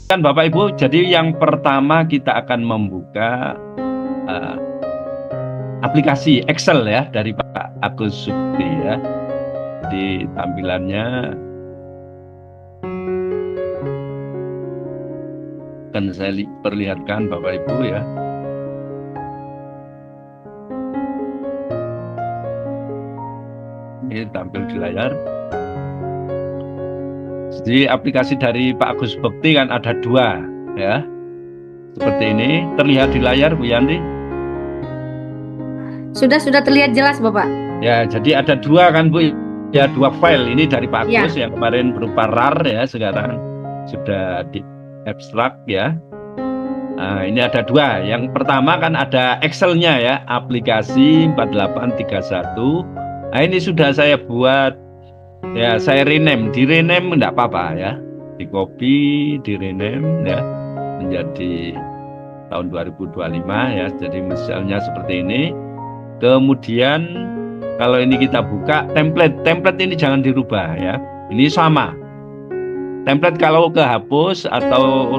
Kan Bapak Ibu, jadi yang pertama kita akan membuka uh, aplikasi Excel ya dari Pak Agus Subti ya. Jadi tampilannya akan saya perlihatkan Bapak Ibu ya. Ini tampil di layar. Jadi aplikasi dari Pak Agus Bekti kan ada dua ya. Seperti ini, terlihat di layar Bu Yanti. Sudah terlihat jelas Bapak. Ya, jadi ada dua kan Bu. Ya, dua file. Ini dari Pak Ya. Agus yang kemarin berupa RAR ya, sekarang sudah di abstrak ya. Nah, ini ada dua. Yang pertama kan ada Excel-nya ya, aplikasi 4831. Nah, ini sudah saya buat ya, saya rename. Di rename enggak apa-apa ya. Di copy, di rename ya menjadi tahun 2025 ya. Jadi misalnya seperti ini. Kemudian kalau ini kita buka template ini jangan dirubah ya. Ini sama. Template kalau kehapus atau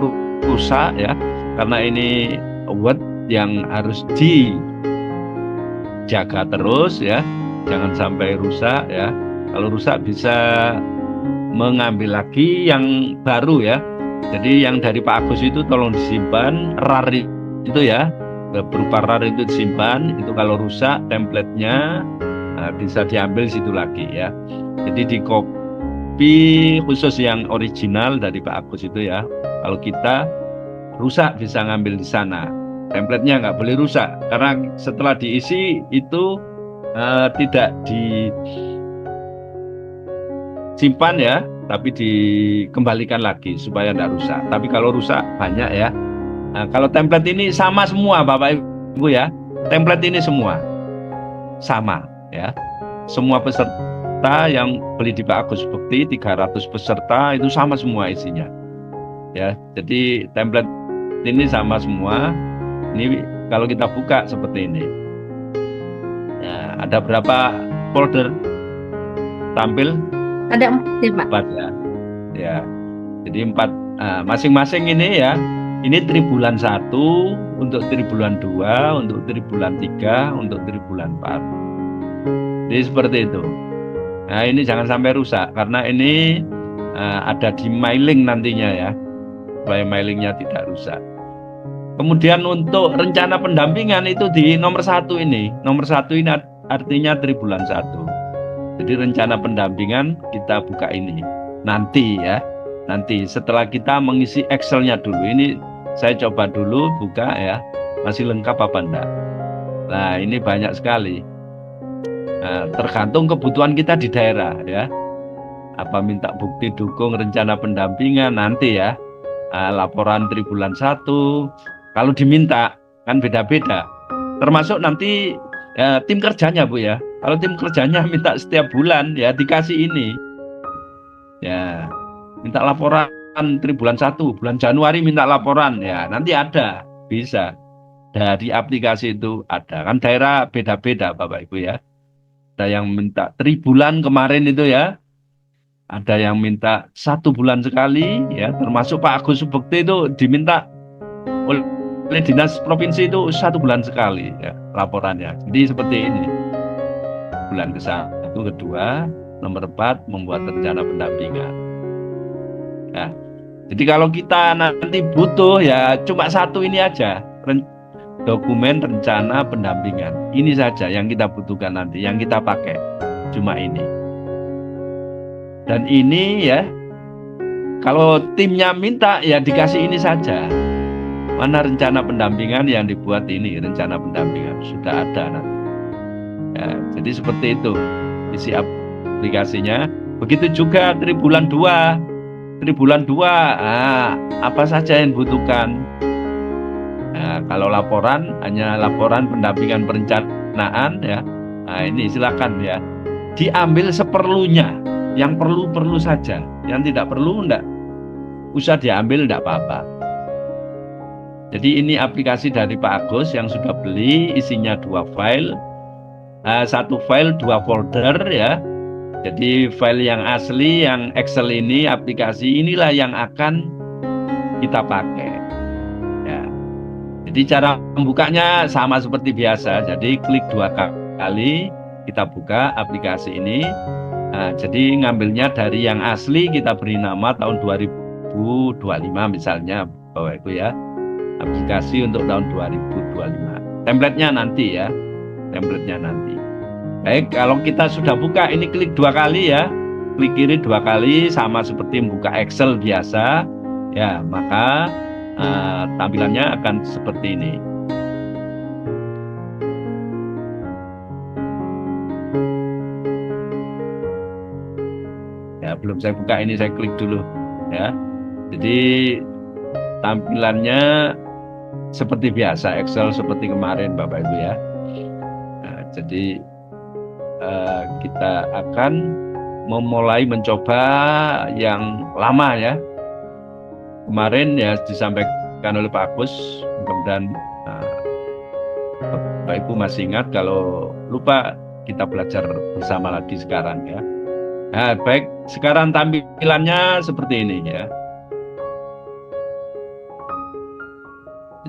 rusak ya, karena ini Word yang harus dijaga terus ya, jangan sampai rusak ya. Kalau rusak bisa mengambil lagi yang baru ya. Jadi yang dari Pak Agus itu tolong disimpan, RAR itu ya, berupa RAR itu disimpan. Itu kalau rusak templatenya bisa diambil situ lagi ya. Jadi di copy khusus yang original dari Pak Agus itu ya. Kalau kita rusak bisa ngambil di sana. Templatenya nggak boleh rusak karena setelah diisi itu tidak disimpan ya, tapi dikembalikan lagi supaya tidak rusak. Tapi kalau rusak banyak ya. Nah, kalau template ini sama semua Bapak Ibu ya. Template ini semua sama ya. Semua peserta yang beli di Pak Agus Bekti 300 peserta itu sama semua isinya. Ya, jadi template ini sama semua. Ini kalau kita buka seperti ini. Ya, ada berapa folder tampil? Ada 4 ya Pak. 4 ya. Ya. Jadi 4 masing-masing ini ya. Ini tribulan 1, untuk tribulan 2, untuk tribulan 3, untuk tribulan 4. Jadi seperti itu. Nah, ini jangan sampai rusak karena ini ada di mailing nantinya ya. Supaya mailingnya tidak rusak. Kemudian untuk rencana pendampingan itu di nomor 1 ini. Nomor 1 ini artinya tribulan 1. Jadi rencana pendampingan kita buka ini. Nanti ya. Nanti setelah kita mengisi Excel-nya dulu. Ini saya coba dulu buka ya. Masih lengkap apa enggak. Nah, ini banyak sekali. Nah, tergantung kebutuhan kita di daerah ya. Apa minta bukti dukung rencana pendampingan nanti ya. Laporan tribulan 1. Kalau diminta kan beda-beda. Termasuk nanti tim kerjanya Bu ya. Kalau tim kerjanya minta setiap bulan ya dikasih ini. Ya, minta laporan tribulan 1, bulan Januari minta laporan ya, nanti ada, bisa. Dari aplikasi itu ada. Kan daerah beda-beda Bapak Ibu ya. Ada yang minta tribulan kemarin itu ya. Ada yang minta 1 bulan sekali ya, termasuk Pak Agus Subekti itu diminta oleh dinas provinsi itu 1 bulan sekali ya laporannya. Jadi seperti ini. Bulan ke-1, ke-2, nomor 4 membuat rencana pendampingan. Ya. Jadi kalau kita nanti butuh ya cuma 1 ini aja, dokumen rencana pendampingan. Ini saja yang kita butuhkan nanti, yang kita pakai cuma ini. Dan ini ya, kalau timnya minta ya dikasih ini saja. Mana rencana pendampingan yang dibuat ini, rencana pendampingan sudah ada nanti. Ya, jadi seperti itu isi aplikasinya. Begitu juga tribulan 2. Tribulan 2, apa saja yang dibutuhkan. Nah, kalau laporan, hanya laporan pendampingan perencanaan ya. Nah, ini silakan ya. Diambil seperlunya. Yang perlu saja. Yang tidak perlu enggak usah diambil, enggak apa-apa. Jadi ini aplikasi dari Pak Agus yang sudah beli, isinya 2 file. 1 file 2 folder ya. Jadi file yang asli, yang Excel ini, aplikasi inilah yang akan kita pakai. Ya. Jadi cara membukanya sama seperti biasa. Jadi klik 2 kali, kita buka aplikasi ini. Nah, jadi ngambilnya dari yang asli, kita beri nama tahun 2025 misalnya, Bapak Ibu ya. Aplikasi untuk tahun 2025. Template-nya nanti ya. Template-nya nanti. Baik, kalau kita sudah buka, ini klik 2 kali ya. Klik kiri 2 kali, sama seperti membuka Excel biasa. Ya, maka tampilannya akan seperti ini. Ya, belum saya buka, ini saya klik dulu ya. Jadi tampilannya seperti biasa Excel seperti kemarin Bapak Ibu ya. Nah, jadi kita akan memulai mencoba yang lama ya. Kemarin ya disampaikan oleh Pak Agus, mudah-mudahan Bapak Ibu masih ingat. Kalau lupa, kita belajar bersama lagi sekarang ya. Nah, baik, sekarang tampilannya seperti ini ya.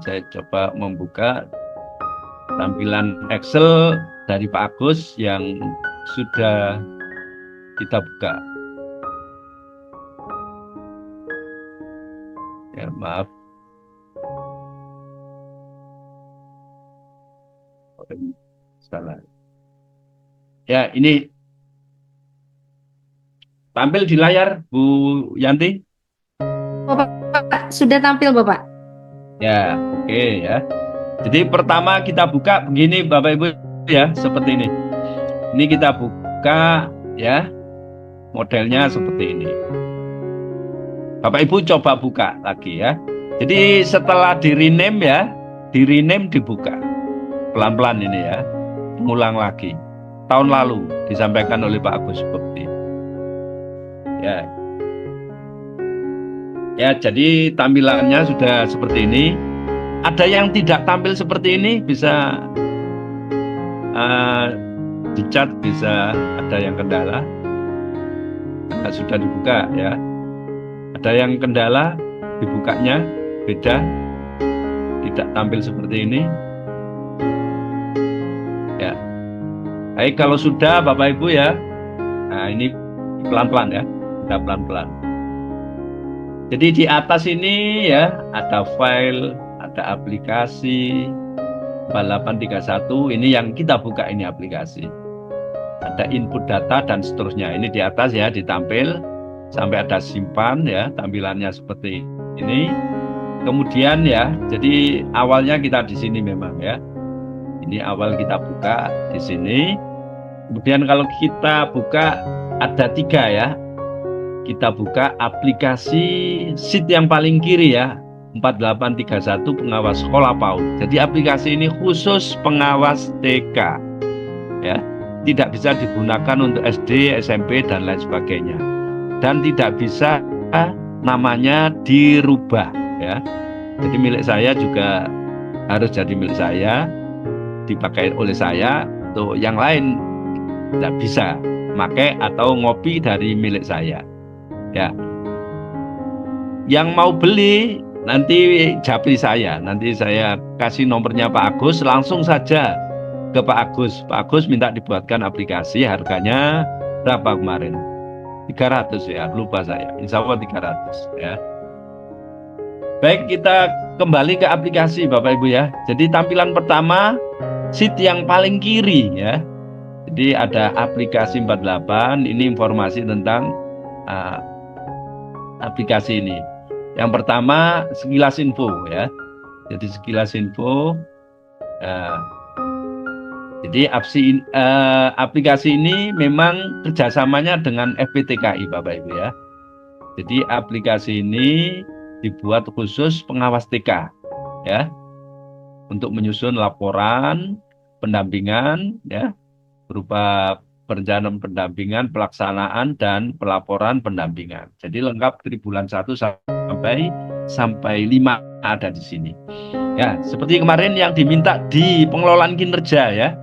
Saya coba membuka tampilan Excel dari Pak Agus yang sudah kita buka. Ya, maaf. Salah. Ya, ini tampil di layar, Bu Yanti. Bapak, sudah tampil Bapak. Ya, oke ya. Jadi pertama kita buka begini Bapak Ibu ya, seperti ini. Ini kita buka ya, modelnya seperti ini. Bapak Ibu coba buka lagi ya. Jadi setelah di rename ya, di rename dibuka. Pelan-pelan ini ya. Mengulang lagi. Tahun lalu disampaikan oleh Pak Agus seperti ini. Ya. Ya, jadi tampilannya sudah seperti ini. Ada yang tidak tampil seperti ini, bisa dicat, bisa ada yang kendala. Nah, sudah dibuka ya. Ada yang kendala, dibukanya beda, tidak tampil seperti ini. Ya. Baik, kalau sudah Bapak Ibu ya. Nah, ini pelan-pelan ya, sudah pelan-pelan. Jadi di atas ini ya ada file, ada aplikasi 4831, ini yang kita buka, ini aplikasi. Ada input data dan seterusnya. Ini di atas ya ditampil sampai ada simpan ya, tampilannya seperti ini. Kemudian ya, jadi awalnya kita di sini memang ya. Ini awal kita buka di sini. Kemudian kalau kita buka ada 3 ya. Kita buka aplikasi sheet yang paling kiri ya, 4831 pengawas sekolah PAUD. Jadi aplikasi ini khusus pengawas TK ya, tidak bisa digunakan untuk SD, SMP dan lain sebagainya, dan tidak bisa namanya dirubah ya. Jadi milik saya juga harus jadi milik saya, dipakai oleh saya. Untuk yang lain tidak bisa pakai atau ngopi dari milik saya ya. Yang mau beli nanti japri saya, nanti saya kasih nomornya Pak Agus, langsung saja ke Pak Agus. Pak Agus minta dibuatkan aplikasi, harganya berapa kemarin? 300 ya, lupa saya, insya Allah 300 ya. Baik, kita kembali ke aplikasi Bapak Ibu ya. Jadi tampilan pertama sheet yang paling kiri ya. Jadi ada aplikasi 48, ini informasi tentang aplikasi ini. Yang pertama sekilas info ya. Jadi sekilas info. Jadi aplikasi ini memang kerjasamanya dengan FPTKI Bapak Ibu ya. Jadi aplikasi ini dibuat khusus pengawas TK ya, untuk menyusun laporan pendampingan ya, berupa perencanaan pendampingan, pelaksanaan, dan pelaporan pendampingan. Jadi lengkap dari bulan 1 sampai 5 ada di sini. Ya, seperti kemarin yang diminta di pengelolaan kinerja ya.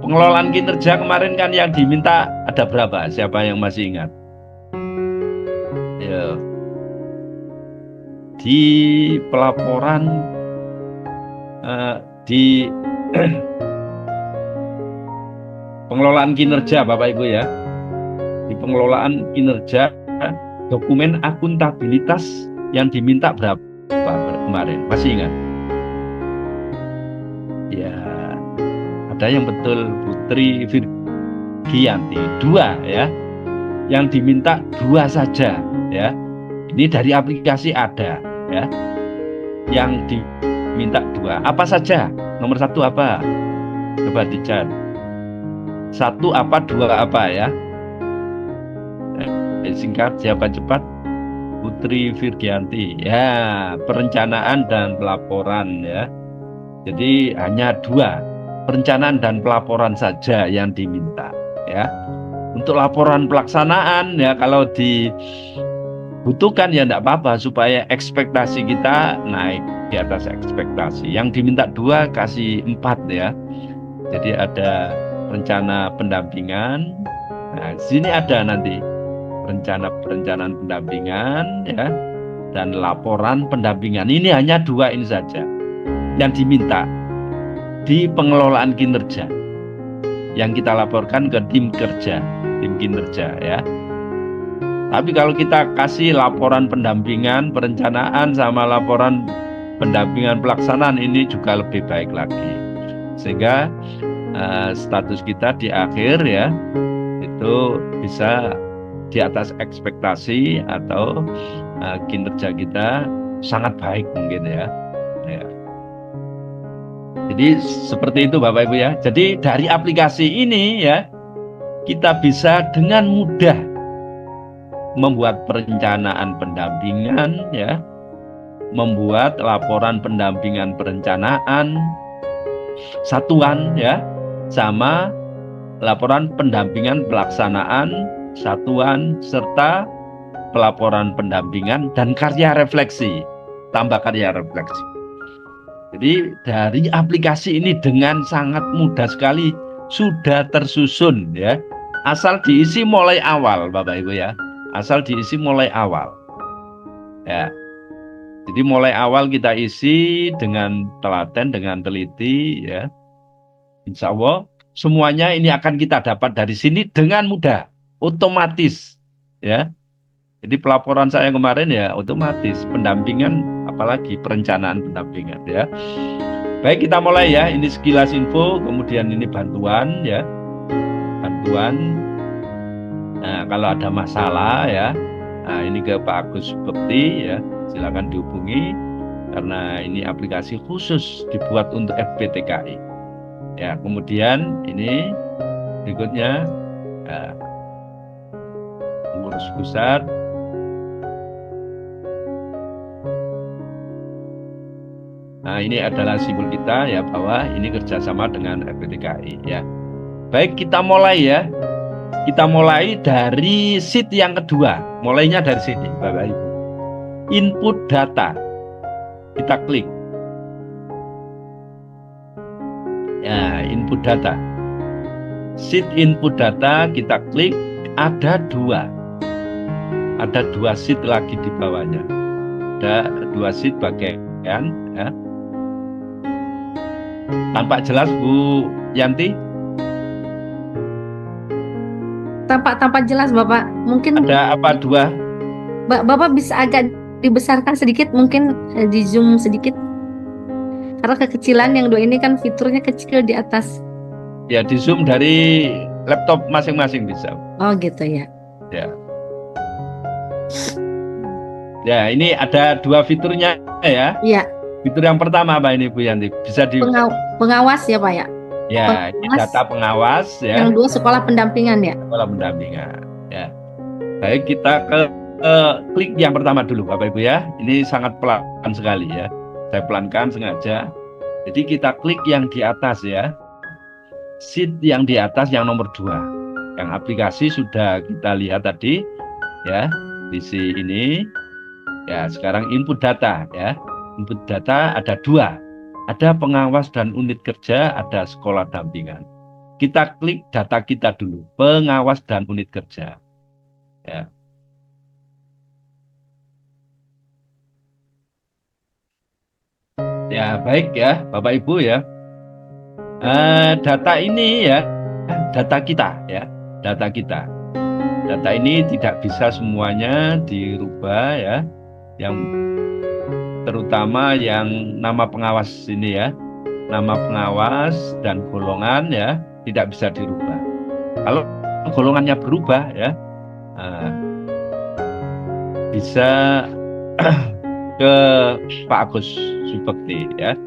Pengelolaan kinerja kemarin kan yang diminta ada berapa? Siapa yang masih ingat? Ya. di pelaporan di pengelolaan kinerja Bapak Ibu ya. Di pengelolaan kinerja dokumen akuntabilitas yang diminta berapa kemarin? Masih ingat? Ya, ada yang betul Putri Virgianti 2 ya. Yang diminta 2 saja ya. Ini dari aplikasi ada ya. Yang diminta 2. Apa saja? Nomor 1 apa? Coba dicari. 1 apa, 2 apa ya? Singkat, siapa cepat? Putri Virgianti. Ya, perencanaan dan pelaporan ya. Jadi hanya 2, perencanaan dan pelaporan saja yang diminta ya. Untuk laporan pelaksanaan ya, kalau dibutuhkan ya enggak apa-apa, supaya ekspektasi kita naik di atas ekspektasi. Yang diminta 2 kasih 4 ya. Jadi ada rencana pendampingan. Nah, di sini ada nanti perencanaan pendampingan ya, dan laporan pendampingan. Ini hanya 2 ini saja yang diminta di pengelolaan kinerja yang kita laporkan ke tim kinerja ya. Tapi kalau kita kasih laporan pendampingan, perencanaan sama laporan pendampingan pelaksanaan, ini juga lebih baik lagi, sehingga status kita di akhir ya itu bisa di atas ekspektasi atau kinerja kita sangat baik mungkin ya. Jadi seperti itu Bapak Ibu ya. Jadi dari aplikasi ini ya, kita bisa dengan mudah membuat perencanaan pendampingan ya, membuat laporan pendampingan perencanaan satuan ya, sama laporan pendampingan pelaksanaan satuan, serta pelaporan pendampingan dan karya refleksi, tambah karya refleksi. Jadi dari aplikasi ini dengan sangat mudah sekali sudah tersusun ya. Asal diisi mulai awal Bapak Ibu ya. Asal diisi mulai awal. Ya. Jadi mulai awal kita isi dengan telaten, dengan teliti ya. Insya Allah semuanya ini akan kita dapat dari sini dengan mudah, otomatis ya. Jadi pelaporan saya kemarin ya otomatis, pendampingan apalagi perencanaan pendampingan ya. Baik, kita mulai ya. Ini sekilas info, kemudian ini bantuan ya. Bantuan. Nah, kalau ada masalah ya, nah ini ke Pak Agus Bekti ya, silakan dihubungi karena ini aplikasi khusus dibuat untuk FPTKI. Ya, kemudian ini berikutnya pengurus pusat. Nah, ini adalah simbol kita ya, bahwa ini kerjasama dengan FPTKI ya. Baik, kita mulai ya. Kita mulai dari sheet yang kedua. Mulainya dari sini, Bapak Ibu. Input data. Kita klik. Ya, input data. Sheet input data kita klik. Ada 2. Ada 2 sheet lagi di bawahnya. Ada 2 sheet bagian ya. Tampak jelas Bu Yanti? Tampak jelas Bapak. Mungkin ada apa 2? Bapak bisa agak dibesarkan sedikit, mungkin di zoom sedikit. Karena kekecilan yang 2 ini kan fiturnya kecil di atas. Ya, di zoom dari laptop masing-masing bisa. Oh gitu ya. Ya. Ya, ini ada 2 fiturnya ya. Iya. Fitur yang pertama apa ini Bu Yanti? Bisa di pengawas ya Pak ya? Ya, ini data pengawas ya. Yang 2 sekolah pendampingan ya? Sekolah pendampingan ya. Baik, kita ke klik yang pertama dulu Bapak Ibu ya. Ini sangat pelan sekali ya. Saya pelankan sengaja. Jadi kita klik yang di atas ya. Sheet yang di atas yang nomor 2. Yang aplikasi sudah kita lihat tadi ya. Di sini ya, sekarang input data ya. Input data ada 2, ada pengawas dan unit kerja, ada sekolah dampingan. Kita klik data kita dulu, pengawas dan unit kerja. Ya. Ya, baik ya, Bapak Ibu ya. Data ini ya, data kita ya, data kita. Data ini tidak bisa semuanya dirubah ya. Yang terutama yang nama pengawas ini ya, nama pengawas dan golongan ya tidak bisa dirubah. Kalau golongannya berubah ya, bisa ke Pak Agus Subekti ya.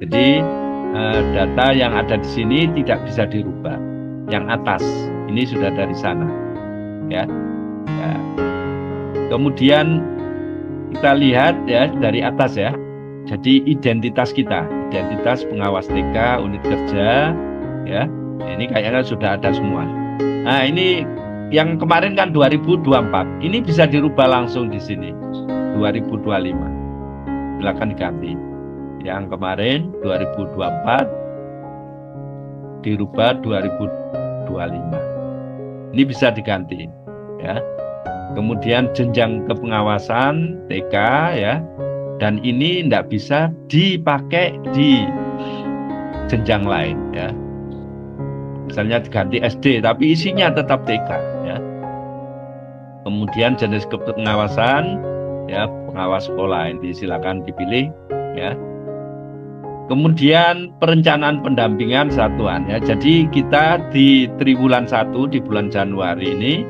Jadi data yang ada di sini tidak bisa dirubah. Yang atas ini sudah dari sana ya. Ya. Kemudian kita lihat ya dari atas ya. Jadi identitas kita, identitas pengawas TK, unit kerja ya. Ini kayaknya sudah ada semua. Nah, ini yang kemarin kan 2024. Ini bisa dirubah langsung di sini. 2025. Silakan diganti. Yang kemarin 2024 dirubah 2025. Ini bisa diganti ya. Kemudian jenjang kepengawasan TK ya. Dan ini tidak bisa dipakai di jenjang lain ya. Misalnya diganti SD tapi isinya tetap TK ya. Kemudian jenis kepengawasan ya, pengawas sekolah ini silakan dipilih ya. Kemudian perencanaan pendampingan satuan ya. Jadi kita di triwulan 1 di bulan Januari ini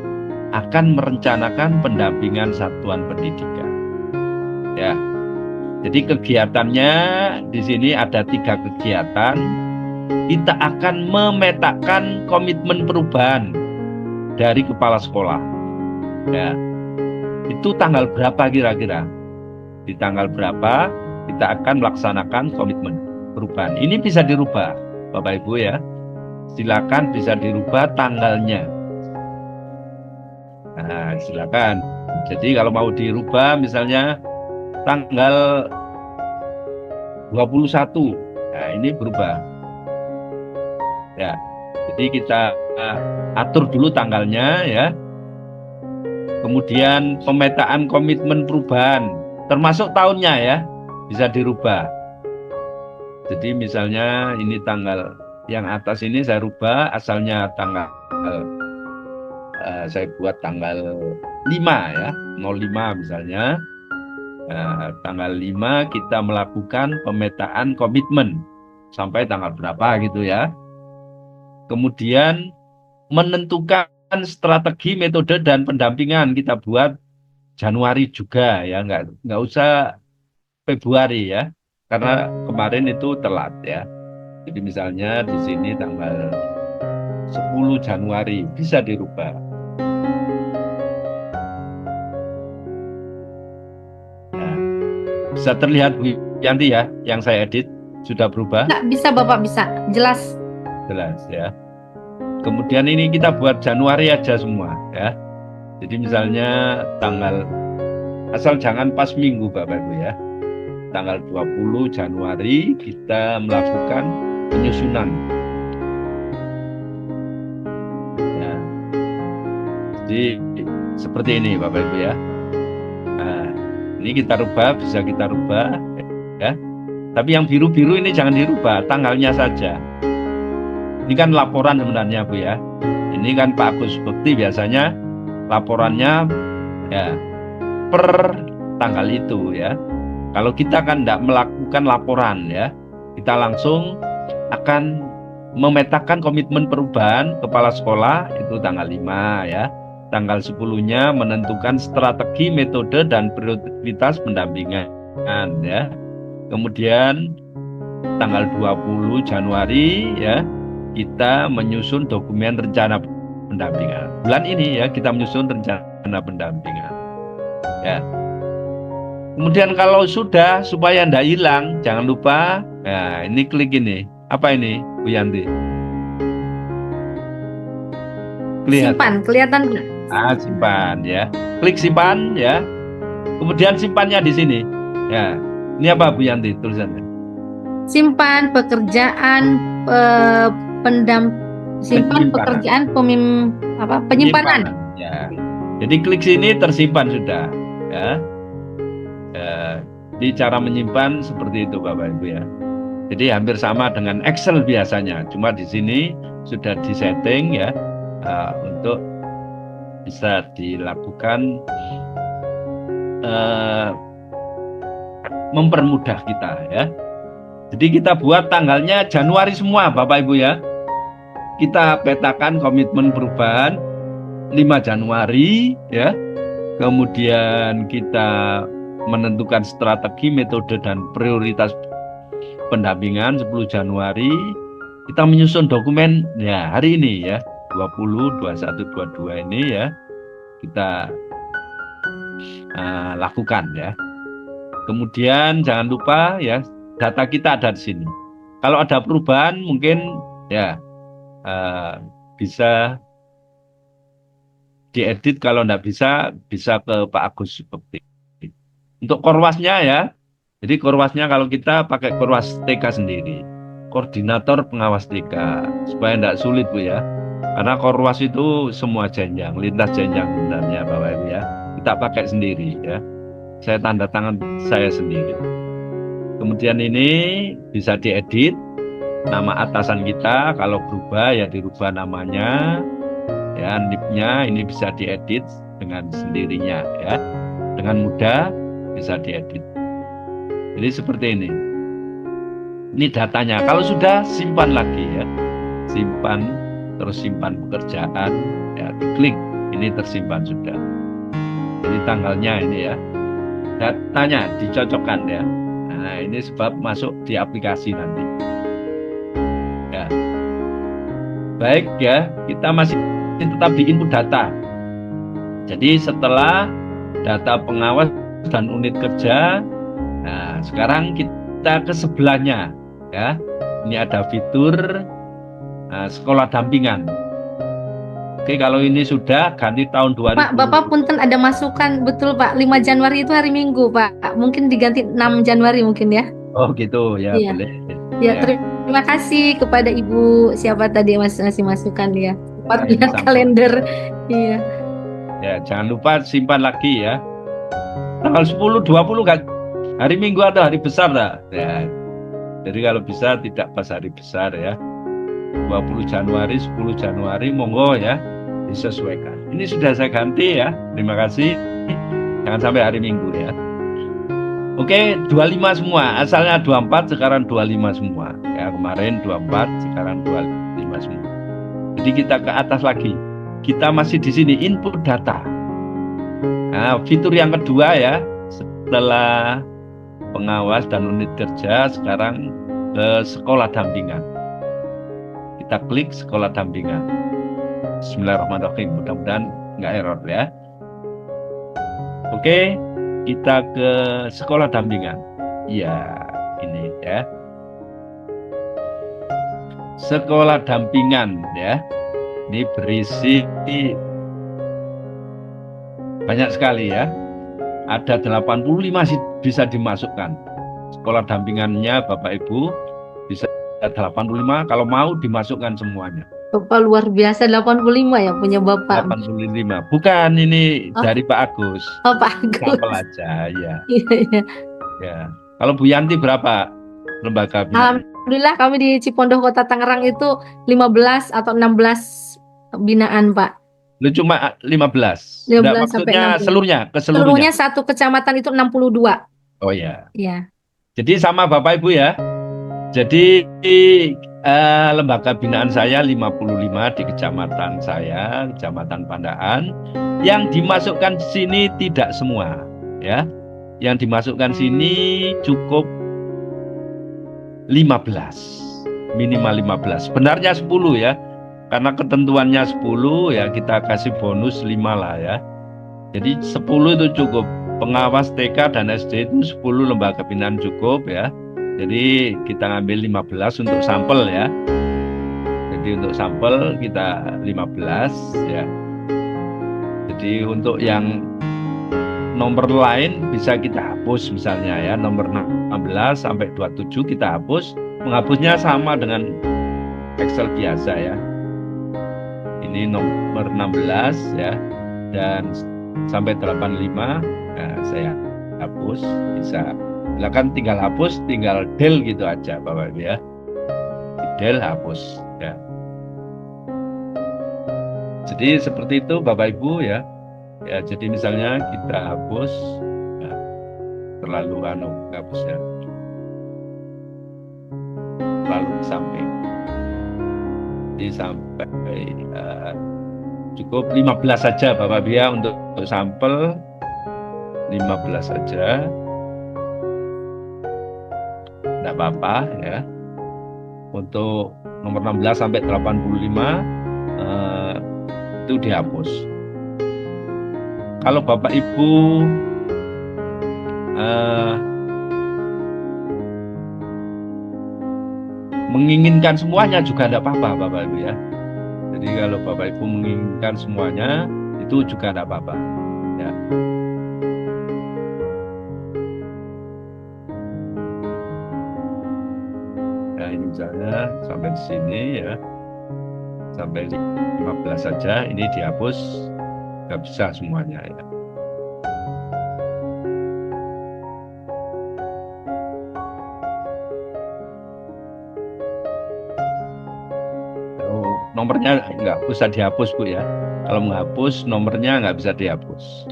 akan merencanakan pendampingan satuan pendidikan. Ya. Jadi kegiatannya di sini ada 3 kegiatan. Kita akan memetakan komitmen perubahan dari kepala sekolah. Ya. Itu tanggal berapa kira-kira? Di tanggal berapa kita akan melaksanakan komitmen perubahan. Ini bisa dirubah, Bapak Ibu ya. Silakan bisa dirubah tanggalnya. Nah, silakan. Jadi kalau mau dirubah misalnya tanggal 21. Nah, ini berubah. Ya. Jadi kita atur dulu tanggalnya ya. Kemudian pemetaan komitmen perubahan termasuk tahunnya ya. Bisa dirubah. Jadi misalnya ini tanggal yang atas ini saya rubah asalnya tanggal saya buat tanggal 5 ya, 05 misalnya. Tanggal 5 kita melakukan pemetaan komitmen sampai tanggal berapa gitu ya. Kemudian menentukan strategi, metode dan pendampingan kita buat Januari juga ya, nggak usah Februari ya, karena kemarin itu telat ya. Jadi misalnya di sini tanggal 10 Januari bisa dirubah. Bisa terlihat Bu Yanti ya, yang saya edit sudah berubah? Nggak bisa Bapak, bisa. Jelas. Jelas ya. Kemudian ini kita buat Januari aja semua ya. Jadi misalnya tanggal, asal jangan pas minggu Bapak Ibu ya. Tanggal 20 Januari kita melakukan penyusunan. Ya. Jadi seperti ini Bapak Ibu ya. Nah, ini kita rubah, bisa kita rubah ya. Tapi yang biru-biru ini jangan dirubah, tanggalnya saja. Ini kan laporan sebenarnya Bu ya. Ini kan Pak Agus Bekti biasanya laporannya ya per tanggal itu ya. Kalau kita kan tidak melakukan laporan ya, kita langsung akan memetakan komitmen perubahan kepala sekolah itu tanggal 5 ya. Tanggal 10-nya menentukan strategi, metode, dan prioritas pendampingan ya. Kemudian tanggal 20 Januari ya, kita menyusun dokumen rencana pendampingan. Bulan ini ya, kita menyusun rencana pendampingan. Ya. Kemudian kalau sudah, supaya tidak hilang, jangan lupa, nah ini klik ini. Apa ini Bu Yanti? Simpan, kelihatan nggak? Simpan ya. Klik simpan ya. Kemudian simpannya di sini. Ya. Ini apa Bu Yanti tulisannya? Simpan pekerjaan simpan pekerjaan penyimpanan. Ya. Jadi klik sini tersimpan sudah. Ya. Di cara menyimpan seperti itu Bapak Ibu ya. Jadi hampir sama dengan Excel biasanya, cuma di sini sudah disetting ya untuk bisa dilakukan mempermudah kita ya. Jadi kita buat tanggalnya Januari semua Bapak Ibu ya. Kita petakan komitmen perubahan 5 Januari ya. Kemudian kita menentukan strategi, metode dan prioritas pendampingan 10 Januari. Kita menyusun dokumen ya hari ini ya 20, 21, 22 ini ya kita lakukan ya. Kemudian jangan lupa ya data kita ada di sini. Kalau ada perubahan mungkin ya bisa diedit, kalau enggak bisa ke Pak Agus seperti itu. Untuk korwasnya ya, jadi korwasnya kalau kita pakai korwas TK sendiri, koordinator pengawas TK, supaya enggak sulit Bu ya, karena korwas itu semua jenjang, lintas jenjang sebenarnya Bapak Ibu ya, kita pakai sendiri ya, saya tanda tangan saya sendiri. Kemudian ini bisa diedit, nama atasan kita, kalau berubah ya dirubah namanya, ya NIP-nya ini bisa diedit dengan sendirinya ya, dengan mudah bisa diedit. Jadi seperti ini. Ini datanya. Kalau sudah simpan lagi ya, simpan, terus simpan pekerjaan ya, diklik ini tersimpan sudah. Jadi tanggalnya ini ya, datanya dicocokkan ya. Nah ini sebab masuk di aplikasi nanti. Ya, baik ya, kita masih tetap di input data. Jadi setelah data pengawas dan unit kerja, nah sekarang kita ke sebelahnya ya. Ini ada fitur sekolah dampingan. Oke, kalau ini sudah ganti tahun 2000. Pak, Bapak punten ada masukan, betul Pak, 5 Januari itu hari Minggu Pak, mungkin diganti 6 Januari mungkin ya. Oh gitu ya, Iya. boleh Ya, terima kasih kepada Ibu siapa tadi Mas ngasih masukan ya. Cepat lihat kalender. Iya. Ya, jangan lupa simpan lagi ya. Tanggal 10, 20 kan hari Minggu atau hari besar tak? Ya. Jadi kalau bisa tidak pas hari besar ya. 20 Januari, 10 Januari monggo ya disesuaikan. Ini sudah saya ganti ya. Terima kasih. Jangan sampai hari Minggu ya. Oke, 25 semua. Asalnya 24, sekarang 25 semua. Ya, kemarin 24, sekarang 25 semua. Jadi kita ke atas lagi. Kita masih di sini input data. Nah, fitur yang kedua ya, setelah pengawas dan unit kerja, sekarang ke sekolah dampingan. Kita klik sekolah dampingan. Bismillahirrahmanirrahim. Mudah-mudahan nggak error ya. Oke. Kita ke sekolah dampingan. Ya, ini ya. Sekolah dampingan ya. Ini berisi banyak sekali ya. Ada 85 bisa dimasukkan. Sekolah dampingannya Bapak Ibu bisa 85, kalau mau dimasukkan semuanya. Bapak luar biasa, 85 ya punya Bapak. 85. Bukan, ini dari Pak Agus. Oh, Pak Agus. Sampel aja ya. Iya. Ya. Kalau Bu Yanti berapa lembaga binaan? Alhamdulillah kami di Cipondoh Kota Tangerang itu 15 atau 16 binaan, Pak. Lu cuma 15. 15 Nggak, sampai maksudnya 60. seluruhnya, keseluruhnya. Seluruhnya satu kecamatan itu 62. Oh ya. Iya. Jadi sama Bapak Ibu ya. Jadi lembaga binaan saya 55 di kecamatan saya, Kecamatan Pandaan. Yang dimasukkan sini tidak semua, ya. Yang dimasukkan sini cukup 15, minimal 15. Sebenarnya 10 ya, karena ketentuannya 10 ya kita kasih bonus 5 lah ya. Jadi 10 itu cukup. Pengawas TK dan SD itu 10 lembaga binaan cukup ya. Jadi kita ngambil 15 untuk sampel ya. Jadi untuk sampel kita 15 ya. Jadi untuk yang nomor lain bisa kita hapus misalnya ya. Nomor 16 sampai 27 kita hapus. Menghapusnya sama dengan Excel biasa ya. Ini nomor 16 ya. Dan sampai 85 saya hapus, bisa silakan tinggal hapus, tinggal del gitu aja Bapak Ibu ya. Del hapus ya. Jadi seperti itu Bapak Ibu ya. Ya, jadi misalnya kita hapus ya, terlalu hapusnya terlalu ke samping. Jadi sampai cukup 15 saja Bapak Ibu ya untuk sampel 15 saja. Tidak apa-apa ya. Untuk nomor 16 sampai 85 itu dihapus. Kalau Bapak Ibu menginginkan semuanya juga tidak apa-apa Bapak Ibu ya. Jadi kalau Bapak Ibu menginginkan semuanya itu juga tidak apa-apa ya. Nah ini misalnya sampai di sini ya, sampai 15 saja, ini dihapus, nggak bisa semuanya ya. Nomornya nggak bisa dihapus Bu ya. Kalau menghapus nomornya nggak bisa dihapus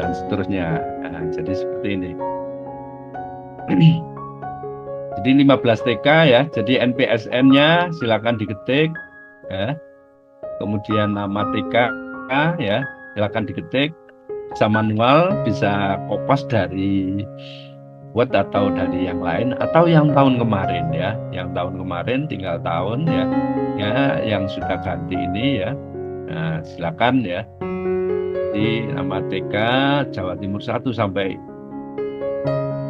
dan seterusnya. Nah, jadi seperti ini. Jadi 15 TK ya. Jadi NPSN-nya silakan diketik ya. Kemudian nama TK ya, silakan diketik. Bisa manual, bisa kopas dari Word atau dari yang lain atau yang tahun kemarin ya. Yang tahun kemarin tinggal tahun ya. Ya, yang sudah ganti ini ya. Nah, silakan ya. Di nama TK Jawa Timur 1 sampai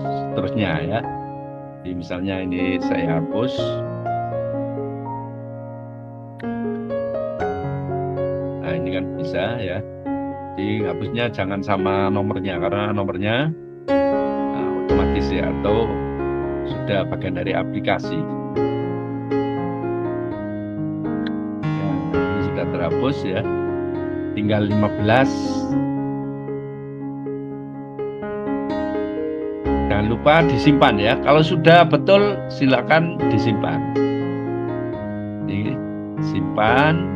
seterusnya ya. Jadi misalnya ini saya hapus. Nah, ini kan bisa ya. Jadi hapusnya jangan sama nomornya karena nomornya otomatis ya atau sudah bagian dari aplikasi. Terhapus ya, tinggal 15. Jangan lupa disimpan ya. Kalau sudah betul silakan disimpan. Ini simpan.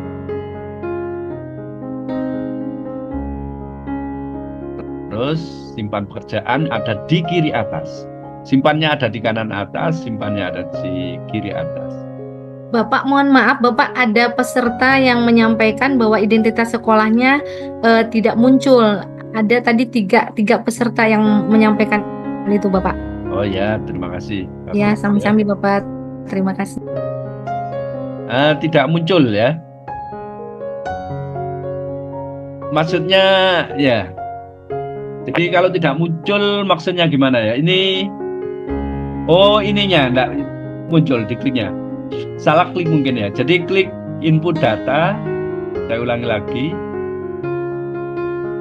Terus simpan pekerjaan ada di kiri atas. Simpannya ada di kanan atas, simpannya ada di kiri atas. Bapak, mohon maaf, Bapak ada peserta yang menyampaikan bahwa identitas sekolahnya tidak muncul. Ada tadi tiga peserta yang menyampaikan itu, Bapak. Oh ya, terima kasih. Ya, sami-sami Bapak. Terima kasih. Tidak muncul ya. Maksudnya ya. Jadi kalau tidak muncul maksudnya gimana ya? Ini, oh ininya enggak muncul di kliknya. Salah klik mungkin ya. Jadi klik input data. Saya ulangi lagi.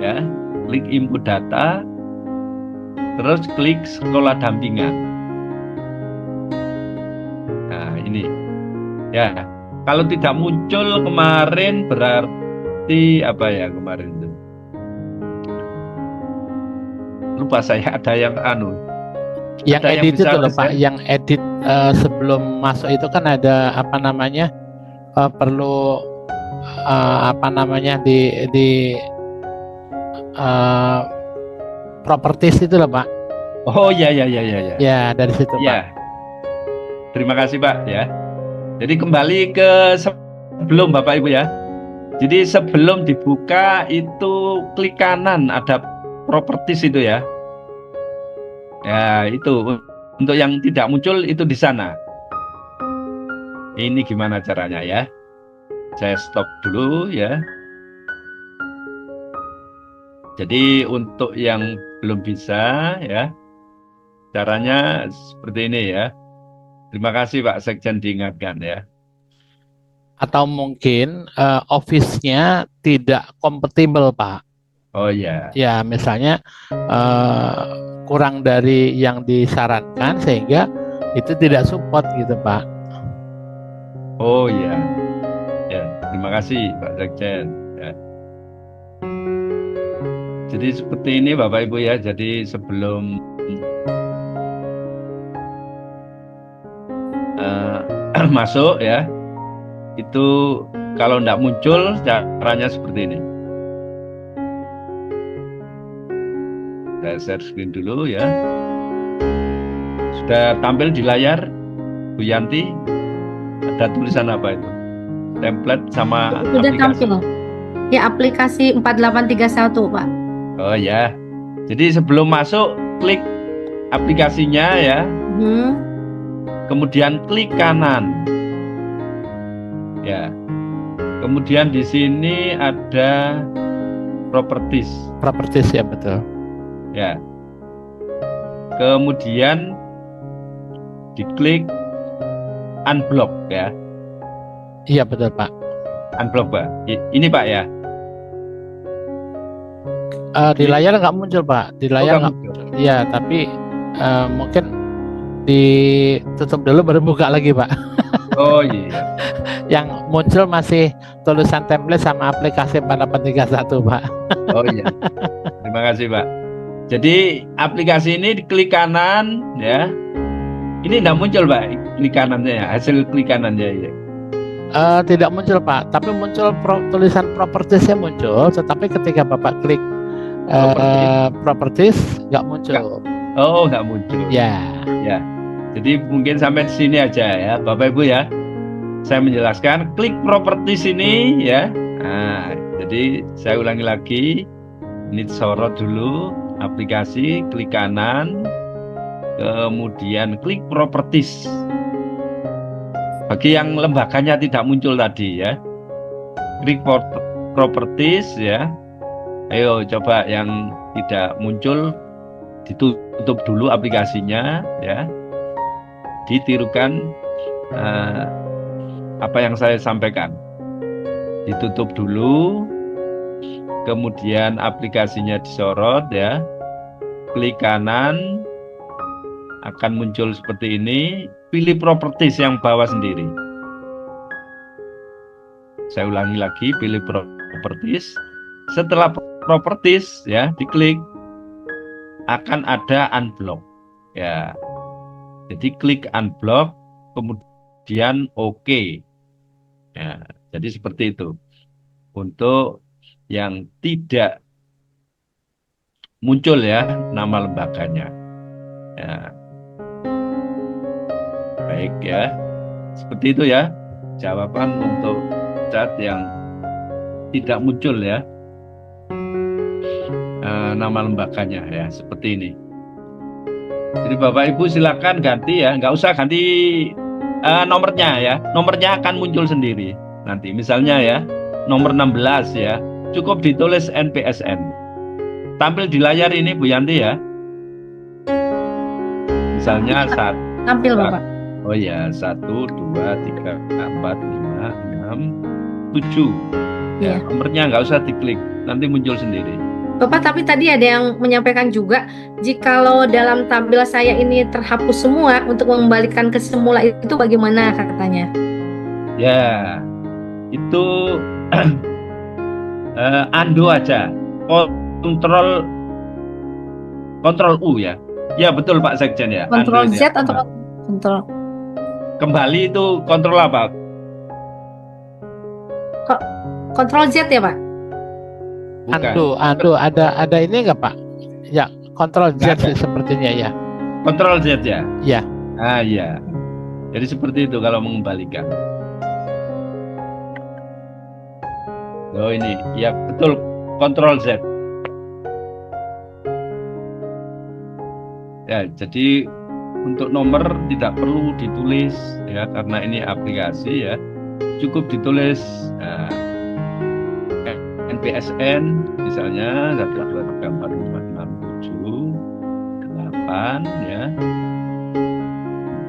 Ya, klik input data. Terus klik sekolah dampingan. Nah, ini. Ya. Kalau tidak muncul kemarin berarti apa ya kemarin itu? Lupa saya ada yang yang ada edit yang itu loh Pak, yang edit sebelum masuk itu kan ada apa namanya perlu apa namanya di properties itu loh Pak. Oh ya. Ya dari situ ya. Pak. Terima kasih Pak ya. Jadi kembali ke sebelum Bapak Ibu ya. Jadi sebelum dibuka itu klik kanan ada properties itu ya. Ya itu untuk yang tidak muncul itu di sana. Ini gimana caranya ya? Saya stop dulu ya. Jadi untuk yang belum bisa ya, caranya seperti ini ya. Terima kasih Pak Sekjen diingatkan ya. Atau mungkin office-nya tidak kompatibel Pak. Oh ya. Ya misalnya kurang dari yang disarankan sehingga itu tidak support gitu Pak. Oh ya. Ya, terima kasih Pak Sekjen ya. Jadi seperti ini Bapak Ibu ya. Jadi sebelum misal masuk ya, itu kalau tidak muncul caranya seperti ini. Saya share screen dulu ya. Sudah tampil di layar Bu Yanti, ada tulisan apa itu? Template sama Sudah aplikasi. tampil. Ya, aplikasi 4831, Pak. Oh ya. Jadi sebelum masuk klik aplikasinya ya, kemudian klik kanan. Ya. Kemudian di sini ada properties. Properties ya, betul. Ya. Kemudian diklik unblock ya. Iya, betul Pak. Unblock Pak. Ini Pak ya. Di layar nggak muncul Pak. Di layar nggak muncul. Iya, tapi mungkin ditutup dulu baru buka lagi Pak. Oh iya. Yang muncul masih tulisan template sama aplikasi 4831 Pak. Oh iya. Terima kasih Pak. Jadi aplikasi ini diklik kanan ya. Ini tidak muncul Pak, klik kanannya ya, hasil klik kanannya ya. Tidak muncul Pak, tapi muncul tulisan propertiesnya muncul, tetapi ketika Bapak klik properties nggak muncul. Oh, nggak muncul. Ya. Ya. Jadi mungkin sampai di sini aja ya, Bapak Ibu ya. Saya menjelaskan, klik properties ini ya. Nah, jadi saya ulangi lagi. Ini sorot dulu aplikasi, klik kanan, kemudian klik properties. Bagi yang lembaganya tidak muncul tadi ya, klik properties ya. Ayo coba yang tidak muncul ditutup dulu aplikasinya ya. Ditirukan apa yang saya sampaikan. Ditutup dulu, kemudian aplikasinya disorot ya. Klik kanan, akan muncul seperti ini. Pilih properties yang bawah sendiri. Saya ulangi lagi, pilih properties. Setelah properties ya, diklik, akan ada unblock ya. Jadi klik unblock, kemudian OK ya. Jadi seperti itu untuk yang tidak muncul ya nama lembaganya ya. Baik ya, seperti itu ya jawaban untuk chat yang tidak muncul ya nama lembaganya ya, seperti ini. Jadi Bapak Ibu silakan ganti ya, nggak usah ganti nomornya ya, nomornya akan muncul sendiri nanti. Misalnya ya nomor 16 ya, cukup ditulis NPSN. Tampil di layar ini Bu Yanti ya. Misalnya saat Tampil Bapak. Oh ya, 1, 2, 3, 4, 5, 6, 7. Ya, nomornya nggak usah diklik, nanti muncul sendiri. Bapak, tapi tadi ada yang menyampaikan juga, jikalau dalam tampil saya ini terhapus semua, untuk mengembalikan ke semula itu bagaimana katanya? Ya, itu undo aja, kontrol U ya. Ya betul Pak Sekjen ya. Kontrol undo Z ya. atau kontrol? Kembali itu kontrol apa? Kontrol Z ya Pak? Bukan. Undo, ada ini nggak Pak? Ya, kontrol Z sih sepertinya ya. Kontrol Z ya? Ya. Ah iya. Jadi seperti itu kalau mengembalikan. Oh ini, ya betul, kontrol Z. Ya, jadi untuk nomor tidak perlu ditulis ya, karena ini aplikasi ya. Cukup ditulis NPSN misalnya 1, 2, 3, 4, 5, 6, 7, 8 ya.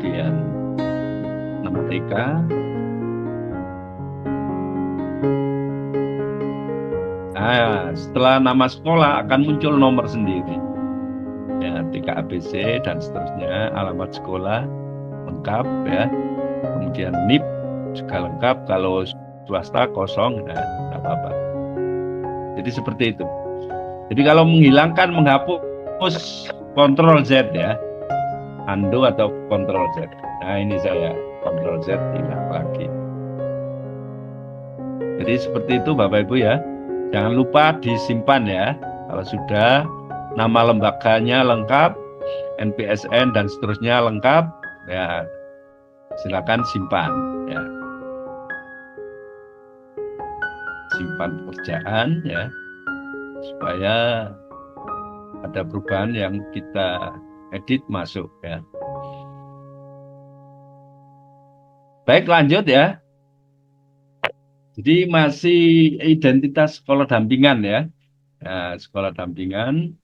Kemudian nama TK. Nah, setelah nama sekolah akan muncul nomor sendiri. Ya, TK ABC dan seterusnya, alamat sekolah lengkap ya. Kemudian NIP juga lengkap, kalau swasta kosong, nah nggak apa-apa. Jadi seperti itu. Jadi kalau menghilangkan, menghapus, kontrol Z ya, undo atau kontrol Z. Nah ini saya Ctrl Z hilang lagi. Jadi seperti itu Bapak Ibu ya. Jangan lupa disimpan ya. Kalau sudah nama lembaganya lengkap, NPSN dan seterusnya lengkap, ya silakan simpan ya. Simpan pekerjaan ya, supaya ada perubahan yang kita edit masuk ya. Baik, lanjut ya. Jadi masih identitas sekolah dampingan ya. Nah, sekolah dampingan.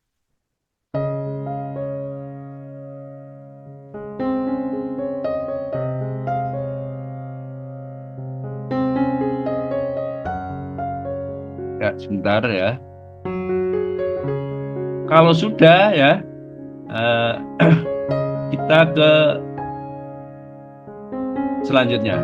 Ya, sebentar ya. Kalau sudah ya, kita ke selanjutnya.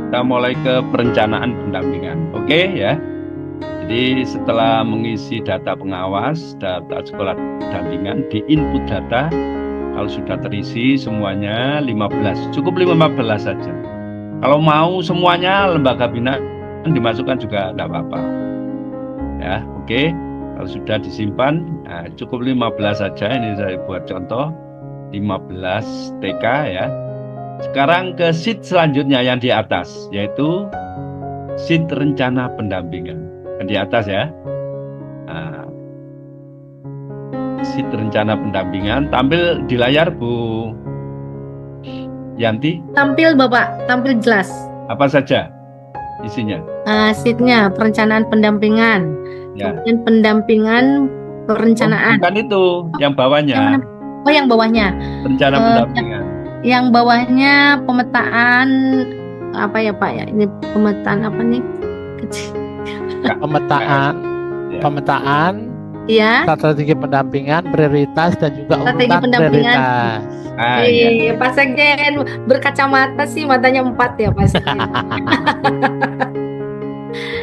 Kita mulai ke perencanaan pendampingan. Oke ya. Jadi setelah mengisi data pengawas, data sekolah dampingan, di input data, kalau sudah terisi semuanya 15, cukup 15 saja. Kalau mau semuanya lembaga binaan dimasukkan juga tidak apa-apa. Ya, oke. Kalau sudah disimpan, nah, cukup 15 saja. Ini saya buat contoh 15 TK ya. Sekarang ke sheet selanjutnya yang di atas, yaitu sheet rencana pendampingan. Yang di atas ya. Nah, sheet rencana pendampingan tampil di layar Bu Yanti. Tampil Bapak, tampil jelas. Apa saja isinya? Sheet-nya perencanaan pendampingan, Ya. kemudian pendampingan perencanaan. Bukan itu, yang bawahnya. Yang mana? Oh, yang bawahnya. Rencana pendampingan. Yang bawahnya pemetaan apa ya Pak ya? Ini pemetaan apa nih? Kecil. Pemetaan, Ya. pemetaan, Ya. strategi pendampingan, prioritas dan juga Strategi urutan pendampingan. prioritas. Iya. Pak Sekjen berkacamata sih, matanya 4 ya Pak Sekjen.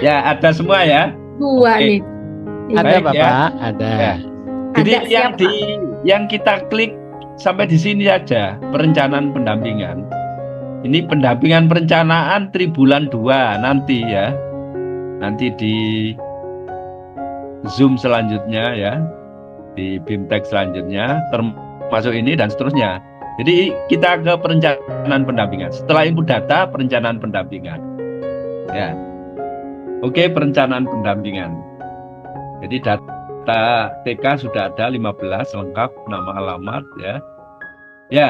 Ya, ada semua ya. 2 Oke. nih. Ada Baik, ya. Bapak, ada. Ya. Jadi Ada, yang kita klik sampai di sini saja, perencanaan pendampingan. Ini pendampingan perencanaan tribulan 2 nanti ya. Nanti di Zoom selanjutnya ya. Di BIMTEK selanjutnya termasuk ini dan seterusnya. Jadi kita ke perencanaan pendampingan. Setelah input data, perencanaan pendampingan. Ya. Oke, perencanaan pendampingan. Jadi data TK sudah ada 15 lengkap, nama alamat ya. Ya.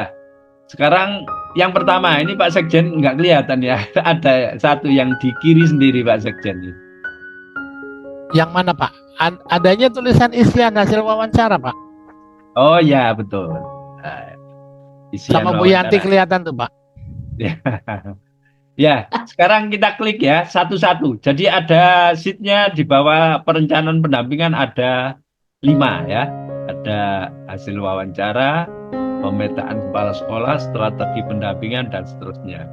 Sekarang yang pertama ini Pak Sekjen nggak kelihatan ya. Ada satu yang di kiri sendiri Pak Sekjen. Yang mana Pak? Adanya tulisan isian hasil wawancara Pak. Oh ya, betul. Nah, isian Sama Bu Yanti wawancara. kelihatan tuh Pak. Ya, sekarang kita klik ya satu-satu. Jadi ada sheet-nya di bawah perencanaan pendampingan ada 5 ya. Ada hasil wawancara, pemetaan kepala sekolah, strategi pendampingan dan seterusnya.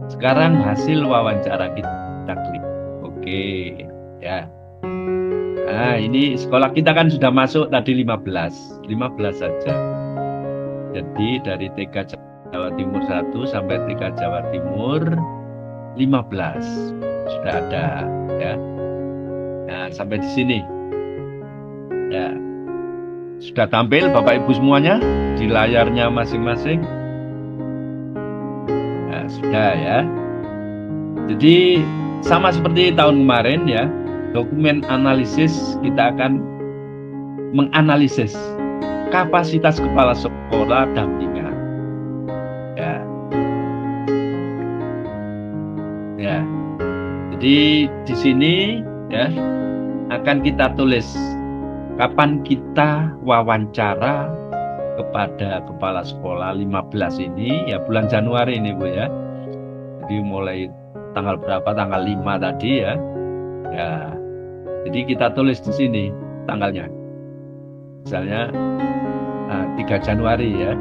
Sekarang hasil wawancara kita klik. Oke, ya. Nah, ini sekolah kita kan sudah masuk tadi 15 saja. Jadi dari TK Jawa Timur 1 sampai TK Jawa Timur 15 sudah ada ya. Nah, sampai di sini. Ya. Sudah tampil Bapak Ibu semuanya di layarnya masing-masing. Nah, sudah ya. Jadi sama seperti tahun kemarin ya. Dokumen analisis kita akan menganalisis kapasitas kepala sekolah dampingan. Ya. Ya. Jadi di sini ya akan kita tulis kapan kita wawancara kepada kepala sekolah 15 ini ya, bulan Januari ini Bu ya. Jadi mulai tanggal berapa? Tanggal 5 tadi ya. Ya. Jadi kita tulis di sini tanggalnya. Misalnya 3 Januari ya.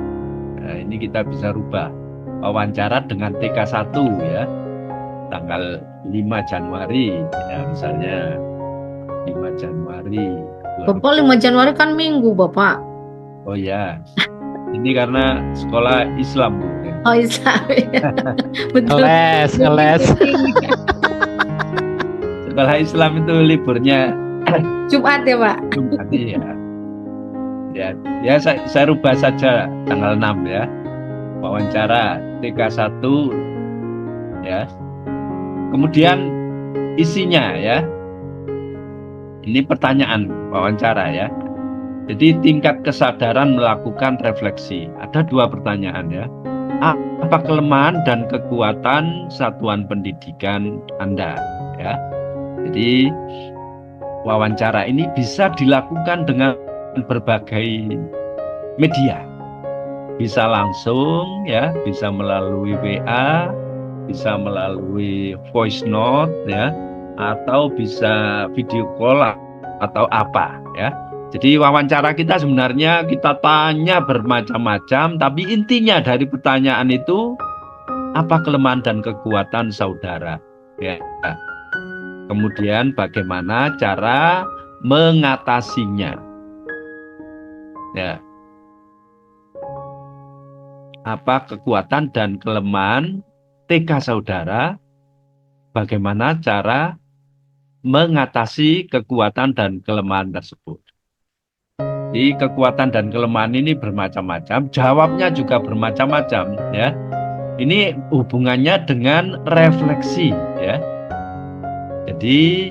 Nah, ini kita bisa rubah. wawancara dengan TK1 ya, tanggal 5 Januari ya, misalnya 5 Januari Bapak 5 Januari kan Minggu, Bapak. Oh ya, ini karena sekolah Islam ya. Oh, Islam. Betul. Ngeles. Sekolah Islam itu liburnya Jumat ya, Pak? Jumat ya, saya rubah saja tanggal 6 ya. Wawancara TK1 ya. Kemudian isinya ya. Ini pertanyaan wawancara ya. Jadi tingkat kesadaran melakukan refleksi. Ada 2 pertanyaan ya. Apa kelemahan dan kekuatan satuan pendidikan Anda ya. Jadi wawancara ini bisa dilakukan dengan berbagai media. Bisa langsung ya, bisa melalui WA, bisa melalui voice note ya, atau bisa video call atau apa ya. Jadi wawancara kita sebenarnya kita tanya bermacam-macam, tapi intinya dari pertanyaan itu apa kelemahan dan kekuatan saudara ya. Kemudian bagaimana cara mengatasinya ya. Apa kekuatan dan kelemahan TK saudara, bagaimana cara mengatasi kekuatan dan kelemahan tersebut. Jadi kekuatan dan kelemahan ini bermacam-macam, jawabnya juga bermacam-macam ya. Ini hubungannya dengan refleksi ya. Jadi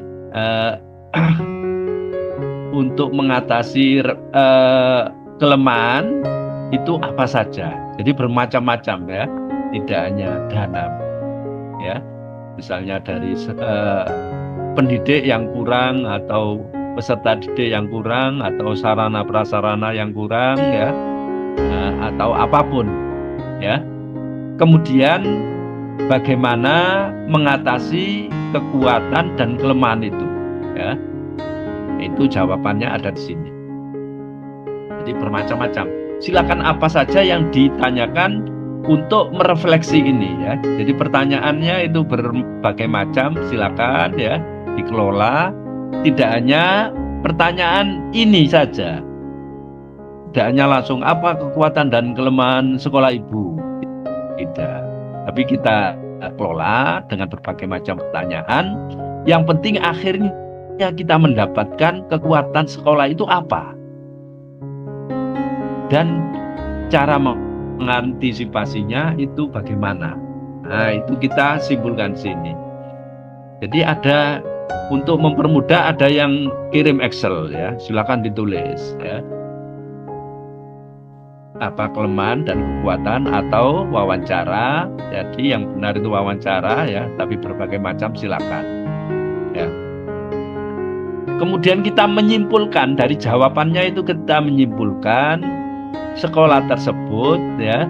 untuk mengatasi kelemahan itu apa saja. Jadi bermacam-macam ya, tidak hanya dana ya. Misalnya dari pendidik yang kurang atau peserta didik yang kurang atau sarana prasarana yang kurang ya, atau apapun ya. Kemudian bagaimana mengatasi kekuatan dan kelemahan itu ya. Itu jawabannya ada di sini. Jadi bermacam-macam. Silakan apa saja yang ditanyakan untuk merefleksi ini ya. Jadi pertanyaannya itu berbagai macam, silakan ya dikelola. Tidak hanya pertanyaan ini saja. Tidak hanya langsung apa kekuatan dan kelemahan sekolah ibu. Tidak. Tapi kita kelola dengan berbagai macam pertanyaan. Yang penting akhirnya kita mendapatkan kekuatan sekolah itu apa. Dan cara mengantisipasinya itu bagaimana. Nah, itu kita simpulkan sini. Jadi ada untuk mempermudah ada yang kirim Excel ya, silakan ditulis ya. Apa kelemahan dan kekuatan atau wawancara. Jadi yang benar itu wawancara ya, tapi berbagai macam silakan. Ya. Kemudian kita menyimpulkan dari jawabannya itu kita menyimpulkan sekolah tersebut ya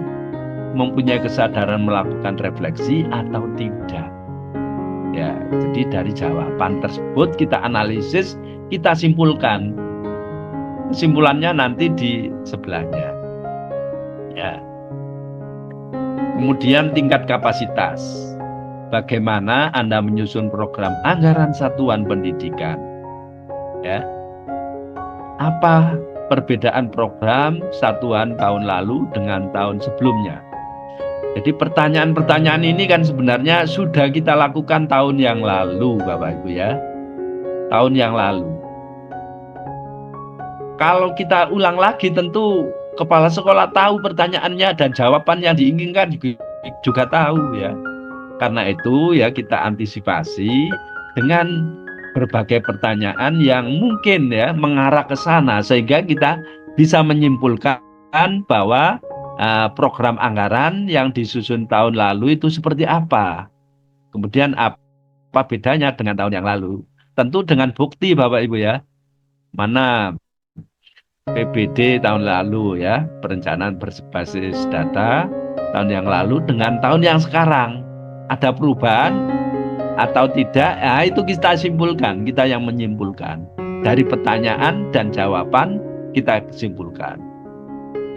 mempunyai kesadaran melakukan refleksi atau tidak. Ya, jadi dari jawaban tersebut kita analisis, kita simpulkan. Kesimpulannya nanti di sebelahnya. Ya. Kemudian tingkat kapasitas. Bagaimana Anda menyusun program anggaran satuan pendidikan? Ya. Apa perbedaan program satuan tahun lalu dengan tahun sebelumnya? Jadi pertanyaan-pertanyaan ini kan sebenarnya sudah kita lakukan tahun yang lalu, Bapak Ibu ya. Tahun yang lalu. Kalau kita ulang lagi tentu kepala sekolah tahu pertanyaannya dan jawaban yang diinginkan juga tahu ya. Karena itu ya kita antisipasi dengan berbagai pertanyaan yang mungkin ya mengarah ke sana sehingga kita bisa menyimpulkan bahwa program anggaran yang disusun tahun lalu itu seperti apa. Kemudian apa bedanya dengan tahun yang lalu? Tentu dengan bukti Bapak Ibu ya. Mana PBD tahun lalu ya, perencanaan berbasis data tahun yang lalu dengan tahun yang sekarang. Ada perubahan atau tidak, ya itu kita simpulkan, kita yang menyimpulkan. Dari pertanyaan dan jawaban kita simpulkan.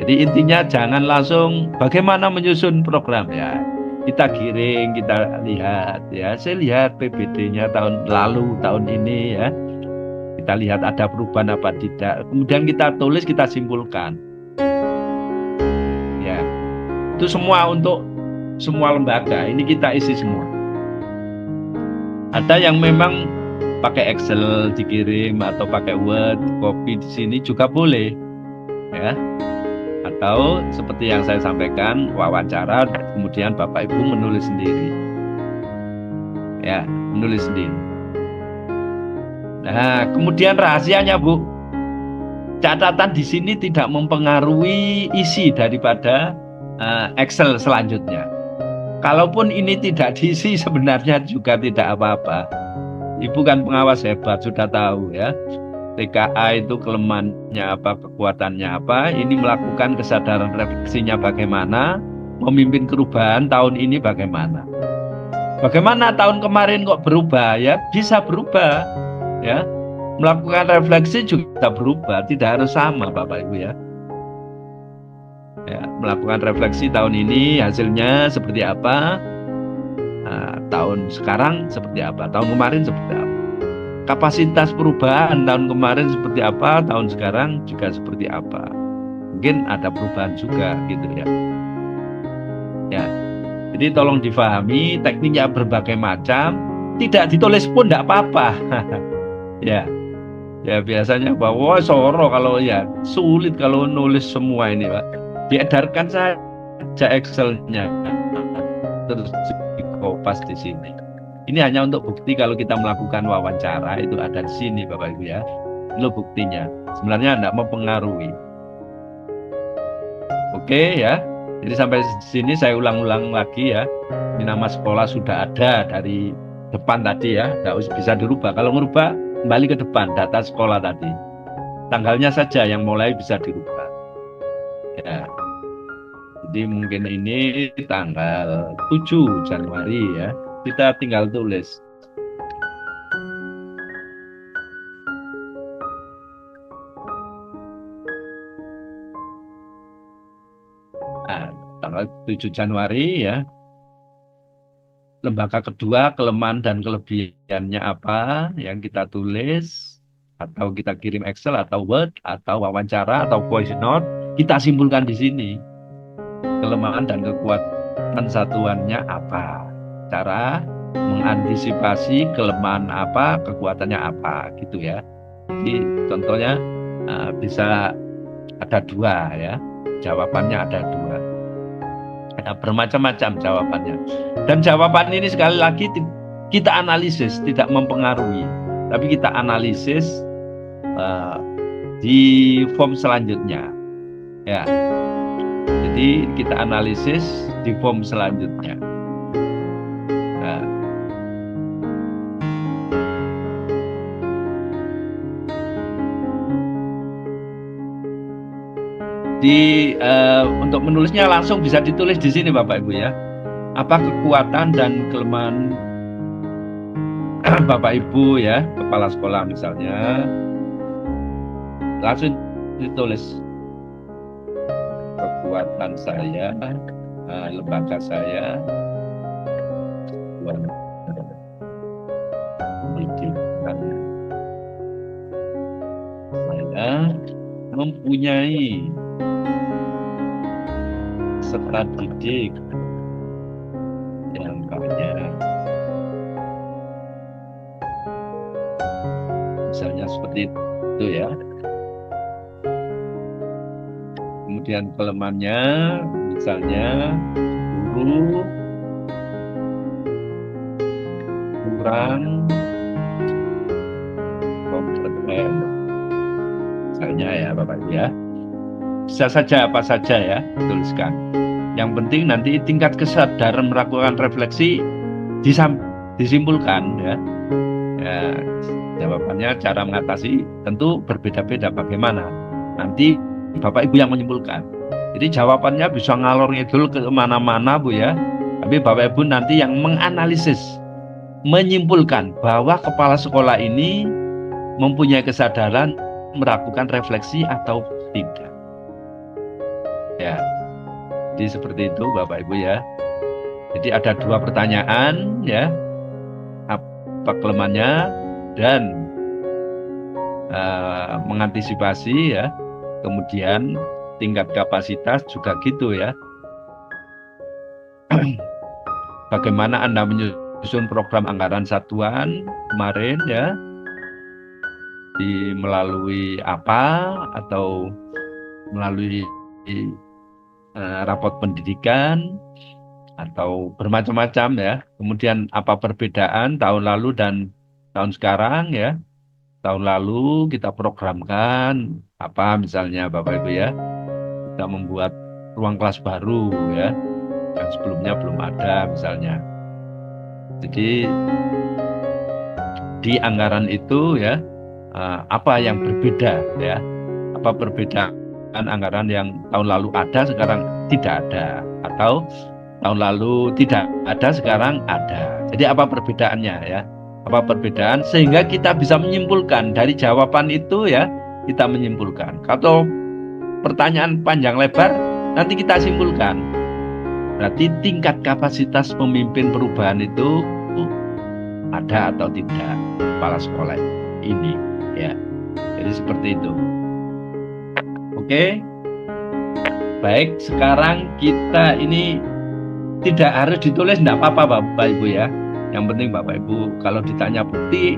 Jadi intinya jangan langsung bagaimana menyusun program ya. Kita giring, kita lihat ya. Saya lihat PBD-nya tahun lalu, tahun ini ya. Kita lihat ada perubahan apa tidak. Kemudian kita tulis, kita simpulkan. Ya. Itu semua untuk semua lembaga. Ini kita isi semua. Ada yang memang pakai Excel dikirim atau pakai Word, copy di sini juga boleh. Ya. Atau seperti yang saya sampaikan, wawancara, kemudian Bapak Ibu menulis sendiri. Ya, menulis sendiri. Nah, kemudian rahasianya, Bu, catatan di sini tidak mempengaruhi isi daripada Excel selanjutnya. Kalaupun ini tidak diisi, sebenarnya juga tidak apa-apa. Ibu kan pengawas hebat, sudah tahu ya. TKA itu kelemahannya apa, kekuatannya apa, ini melakukan kesadaran refleksinya bagaimana, memimpin perubahan tahun ini bagaimana. Bagaimana tahun kemarin kok berubah ya, bisa berubah ya. Melakukan refleksi juga berubah, tidak harus sama Bapak Ibu ya. Ya, melakukan refleksi tahun ini hasilnya seperti apa, tahun sekarang seperti apa, tahun kemarin seperti apa. Kapasitas perubahan tahun kemarin seperti apa, tahun sekarang juga seperti apa. Mungkin ada perubahan juga gitu ya. Ya. Jadi tolong difahami, tekniknya berbagai macam, tidak ditulis pun tidak apa-apa. Ya. Ya biasanya bahwa soro kalau ya sulit kalau nulis semua ini, Pak. Diedarkan saja Excel-nya. Terus dikopas di sini. Ini hanya untuk bukti kalau kita melakukan wawancara itu ada di sini Bapak Ibu ya. Itu buktinya. Sebenarnya tidak mempengaruhi. Oke ya. Jadi sampai di sini saya ulang-ulang lagi ya. Ini nama sekolah sudah ada dari depan tadi ya. Tidak bisa dirubah. Kalau merubah kembali ke depan data sekolah tadi. Tanggalnya saja yang mulai bisa dirubah. Ya. Jadi mungkin ini tanggal 7 Januari ya. Kita tinggal tulis. Nah, tanggal 7 Januari ya. Lembaga kedua, kelemahan dan kelebihannya apa yang kita tulis, atau kita kirim Excel atau Word atau wawancara atau voice note, kita simpulkan di sini. Kelemahan dan kekuatan satuannya apa? Cara mengantisipasi kelemahan apa, kekuatannya apa, gitu ya. Jadi contohnya bisa ada dua ya, jawabannya ada dua. Bermacam-macam jawabannya. Dan jawaban ini sekali lagi kita analisis, tidak mempengaruhi, tapi kita analisis di form selanjutnya. Ya, jadi kita analisis di form selanjutnya. Untuk menulisnya langsung bisa ditulis di sini Bapak Ibu ya. Apa kekuatan dan kelemahan Bapak Ibu ya, kepala sekolah misalnya. Langsung ditulis. Kekuatan saya, lembaga saya, pendidikan saya mempunyai peserta didik yang banyak, misalnya seperti itu ya. Kemudian kelemahannya misalnya guru kurang kompeten, misalnya ya Bapak Ibu ya. Bisa saja apa saja ya tuliskan. Yang penting nanti tingkat kesadaran melakukan refleksi disimpulkan ya. Ya, jawabannya cara mengatasi tentu berbeda-beda bagaimana. Nanti Bapak Ibu yang menyimpulkan. Jadi jawabannya bisa ngalor ngidul ke mana-mana Bu ya. Tapi Bapak Ibu nanti yang menganalisis, menyimpulkan bahwa kepala sekolah ini mempunyai kesadaran melakukan refleksi atau tidak. Ya, jadi seperti itu Bapak Ibu ya. Jadi ada 2 pertanyaan ya, apa kelemahannya dan mengantisipasi ya. Kemudian tingkat kapasitas juga gitu ya. Bagaimana Anda menyusun program anggaran satuan kemarin ya, melalui apa atau melalui rapot pendidikan atau bermacam-macam ya. Kemudian apa perbedaan tahun lalu dan tahun sekarang ya. Tahun lalu kita programkan apa misalnya Bapak Ibu ya, kita membuat ruang kelas baru ya, yang sebelumnya belum ada misalnya. Jadi di anggaran itu ya, apa yang berbeda ya, apa perbedaan anggaran yang tahun lalu ada sekarang tidak ada, atau tahun lalu tidak ada sekarang ada. Jadi apa perbedaannya ya? Apa perbedaan sehingga kita bisa menyimpulkan dari jawaban itu ya, kita menyimpulkan. Kalau pertanyaan panjang lebar nanti kita simpulkan. Berarti tingkat kapasitas pemimpin perubahan itu ada atau tidak kepala sekolah ini ya. Jadi seperti itu. Oke. Baik, sekarang kita ini tidak harus ditulis, tidak apa-apa Bapak Ibu ya. Yang penting Bapak Ibu kalau ditanya bukti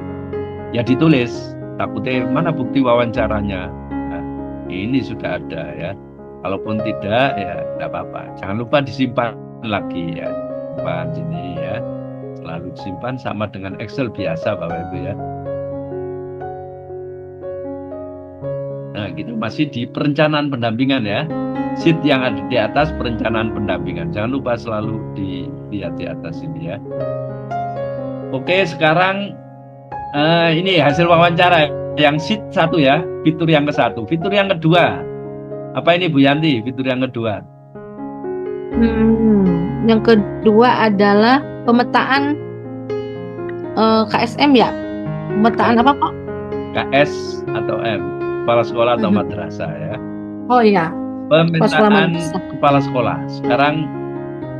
ya ditulis. Takutnya mana bukti wawancaranya. Nah, ini sudah ada ya. Kalaupun tidak ya tidak apa-apa. Jangan lupa disimpan lagi ya. Simpan sini ya. Selalu disimpan sama dengan Excel biasa Bapak Ibu ya. Nah, kita masih di perencanaan pendampingan ya. Sheet yang ada di atas perencanaan pendampingan. Jangan lupa selalu dilihat di atas ini ya. Oke, sekarang ini hasil wawancara yang sheet 1 ya, fitur yang ke-1. Fitur yang kedua, apa ini Bu Yanti? Fitur yang kedua. Yang kedua adalah pemetaan KSM ya. Pemetaan apa Pak? KS atau M, kepala sekolah atau madrasah ya. Oh iya. Pemetaan kepala sekolah. Sekarang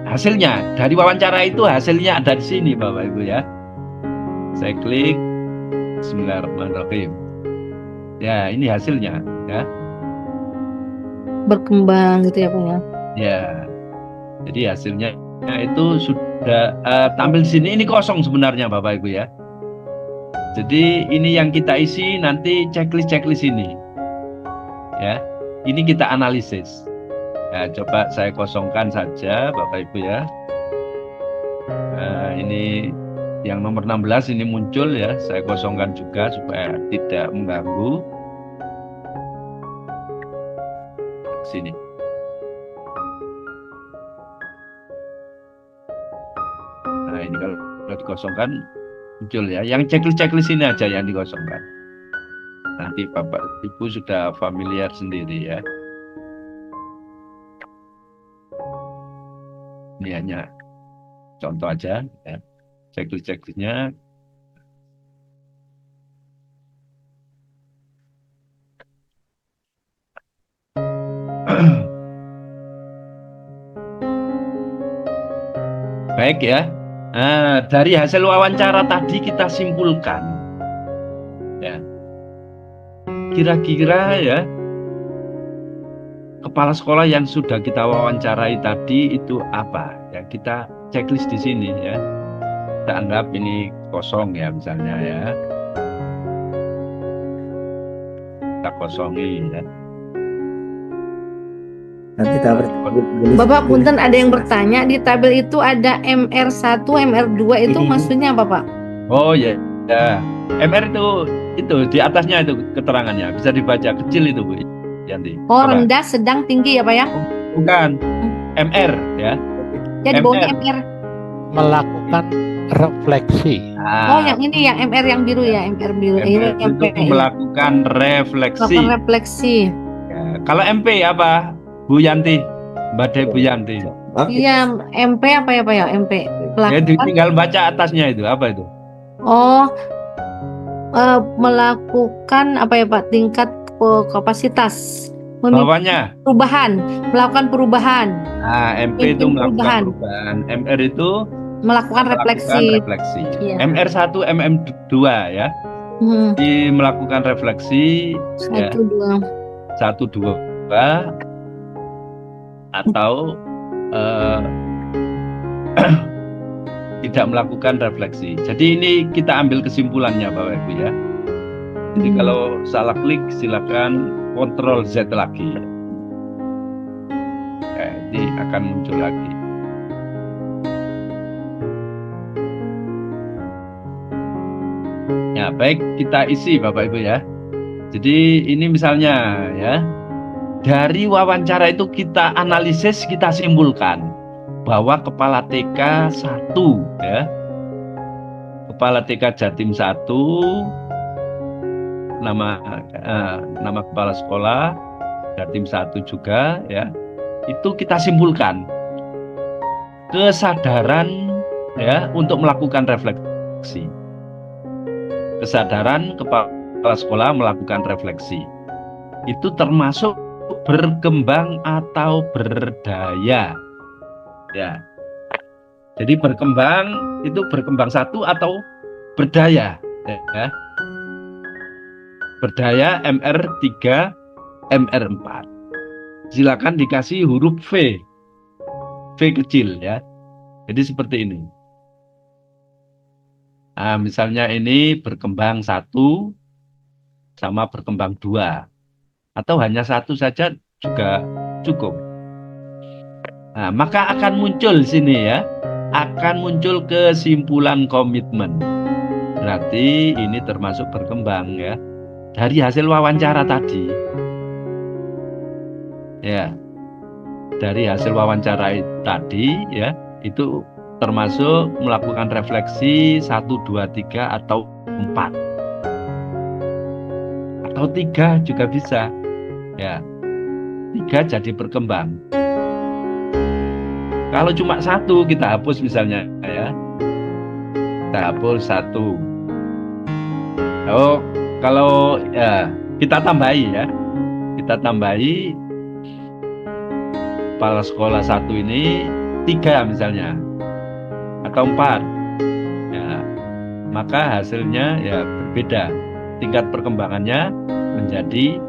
hasilnya dari wawancara itu hasilnya ada di sini Bapak Ibu ya. Saya klik. Bismillahirrahmanirrahim. Ya, ini hasilnya ya. Berkembang gitu ya Pak ya. Ya. Jadi hasilnya itu sudah tampil di sini. Ini kosong sebenarnya Bapak Ibu ya. Jadi ini yang kita isi nanti checklist ini. Ya. Ini kita analisis. Ya, coba saya kosongkan saja Bapak Ibu ya. Ini yang nomor 16 ini muncul ya, saya kosongkan juga supaya tidak mengganggu. Sini. Nah, ini kalau dikosongkan muncul ya. Yang checklist ini aja yang dikosongkan. Nanti Bapak Ibu sudah familiar sendiri ya. Ini hanya contoh aja ya. Checklistnya. Baik ya. Nah, dari hasil wawancara tadi kita simpulkan ya. Kira-kira ya kepala sekolah yang sudah kita wawancarai tadi itu apa? Ya kita checklist di sini ya. Kita anggap ini kosong ya misalnya ya. Kita kosongi ya. Nanti Bapak punten ada yang bertanya di tabel itu ada MR1, MR2 itu maksudnya apa Pak? Oh ya, ya. MR itu di atasnya itu keterangannya bisa dibaca kecil itu Bu Yanti. Oh rendah, sedang, tinggi ya Pak ya? Bukan, MR ya. Jadi bawahnya MR. Melakukan refleksi. Oh yang ini yang MR yang biru ya, MR biru. MR itu melakukan refleksi. Melakukan refleksi. Ya. Kalau MP apa Bu Yanti? Badai Bu Yanti. Iya MP apa ya Pak ya? MP. Ya, tinggal baca atasnya itu apa itu? Oh melakukan apa ya Pak? Tingkat kapasitas. Bawahnya. perubahan, melakukan perubahan. Nah, MP itu Memimpin melakukan perubahan. MR itu melakukan refleksi. refleksi. Iya. MR1, MM2 ya. Di melakukan refleksi ya. 1, 2 atau tidak melakukan refleksi. Jadi ini kita ambil kesimpulannya Bapak Ibu ya. Jadi kalau salah klik silakan Ctrl Z lagi. Jadi akan muncul lagi. Ya, baik, kita isi Bapak Ibu ya. Jadi ini misalnya ya, dari wawancara itu kita analisis, kita simpulkan bahwa kepala TK 1 ya, kepala TK Jatim 1, nama kepala sekolah Jatim 1 juga ya, itu kita simpulkan kesadaran ya untuk melakukan refleksi, kesadaran kepala sekolah melakukan refleksi itu termasuk berkembang atau berdaya ya. Jadi berkembang itu berkembang 1 atau berdaya ya. Berdaya MR3, MR4. Silakan dikasih huruf V kecil ya. Jadi seperti ini. Nah, misalnya ini berkembang 1 sama berkembang 2. Atau hanya 1 saja juga cukup. Nah, maka akan muncul sini ya, akan muncul kesimpulan komitmen. Berarti ini termasuk berkembang ya, dari hasil wawancara tadi. Ya, dari hasil wawancara tadi ya, itu termasuk melakukan refleksi 1, 2, 3 atau 4. Atau 3 juga bisa. Ya, 3 jadi berkembang. Kalau cuma 1 kita hapus misalnya ya. Kita hapus 1. Oh, kalau ya kita tambahi ya. Kita tambahi kepala sekolah 1 ini 3 misalnya. Atau 4. Ya. Maka hasilnya ya berbeda. Tingkat perkembangannya menjadi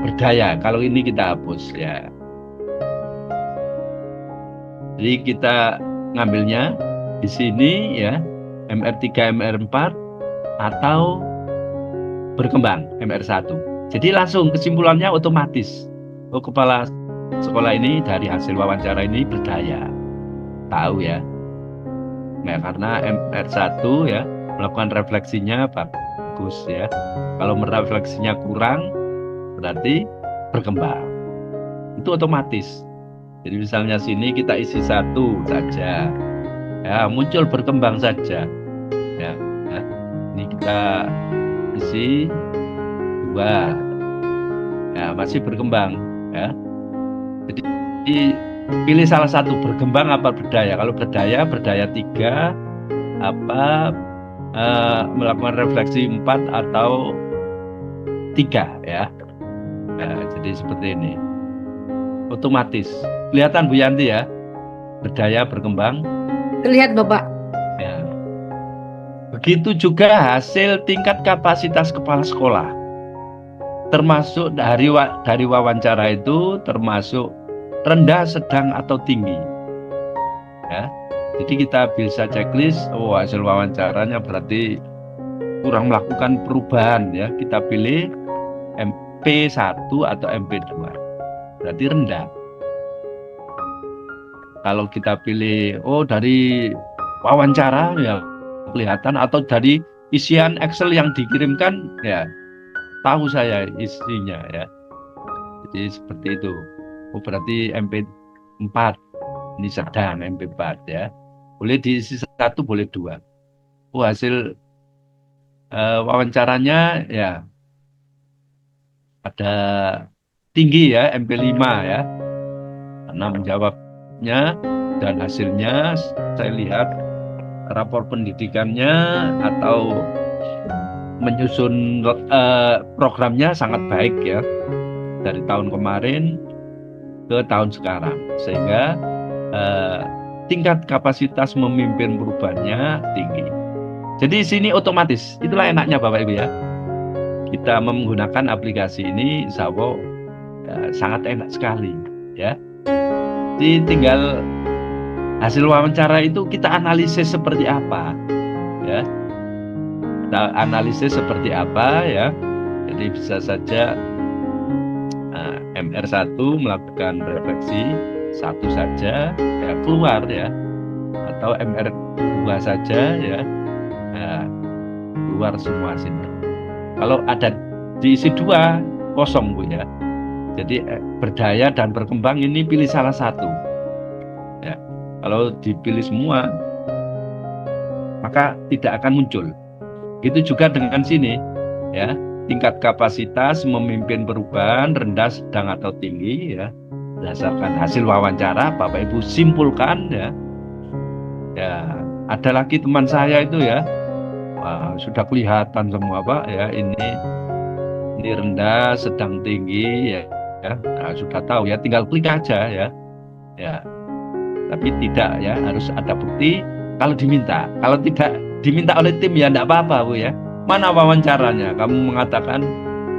berdaya. Kalau ini kita hapus ya. Jadi kita ngambilnya di sini ya, MR3, MR4 atau berkembang MR1. Jadi langsung kesimpulannya otomatis. Oh, kepala sekolah ini dari hasil wawancara ini berdaya. Tahu ya. Nah, karena MR1 ya melakukan refleksinya bagus ya. Kalau merefleksinya kurang berarti berkembang. Itu otomatis. Jadi misalnya sini kita isi 1 saja, ya muncul berkembang saja, ya. Ini kita isi 2, ya masih berkembang, ya. Jadi pilih salah satu, berkembang apa berdaya. Kalau berdaya 3, melakukan refleksi 4 atau 3 ya. Jadi seperti ini. Otomatis. Kelihatan Bu Yanti ya? Berdaya, berkembang. Terlihat Bapak. Ya. Begitu juga hasil tingkat kapasitas kepala sekolah. Termasuk dari wawancara itu termasuk rendah, sedang atau tinggi. Ya. Jadi kita bisa checklist, oh hasil wawancaranya berarti kurang melakukan perubahan ya. Kita pilih MP1 atau MP2. Berarti rendah. Kalau kita pilih, oh dari wawancara ya kelihatan, atau dari isian Excel yang dikirimkan ya tahu saya isinya ya. Jadi seperti itu. Oh berarti MP4 ini sedang, MP4 ya. Boleh diisi 1, boleh 2. Oh hasil wawancaranya ya ada tinggi ya, MP5 ya, karena menjawabnya dan hasilnya saya lihat rapor pendidikannya atau menyusun programnya sangat baik ya. dari tahun kemarin ke tahun sekarang, sehingga tingkat kapasitas memimpin perubahannya tinggi. Jadi di sini otomatis, itulah enaknya Bapak Ibu ya. Kita menggunakan aplikasi ini, insya Allah sangat enak sekali ya. Jadi tinggal hasil wawancara itu kita analisis seperti apa ya. Kita analisis seperti apa ya. Jadi bisa saja MR1 melakukan refleksi satu saja ya keluar ya, atau MR2 saja ya keluar semua sini. Kalau ada diisi 2 kosong Bu ya. Jadi berdaya dan berkembang ini pilih salah satu. Ya. Kalau dipilih semua maka tidak akan muncul. Gitu juga dengan sini ya. Tingkat kapasitas memimpin perubahan rendah, sedang atau tinggi ya. Berdasarkan hasil wawancara Bapak Ibu simpulkan ya. Ya, ada lagi teman saya itu ya. Wah, sudah kelihatan semua Pak ya, ini rendah, sedang, tinggi ya. Nah, sudah tahu ya, tinggal klik aja ya. Ya. Tapi tidak ya, harus ada bukti kalau diminta. Kalau tidak diminta oleh tim ya enggak apa-apa Bu ya. Mana wawancaranya? Kamu mengatakan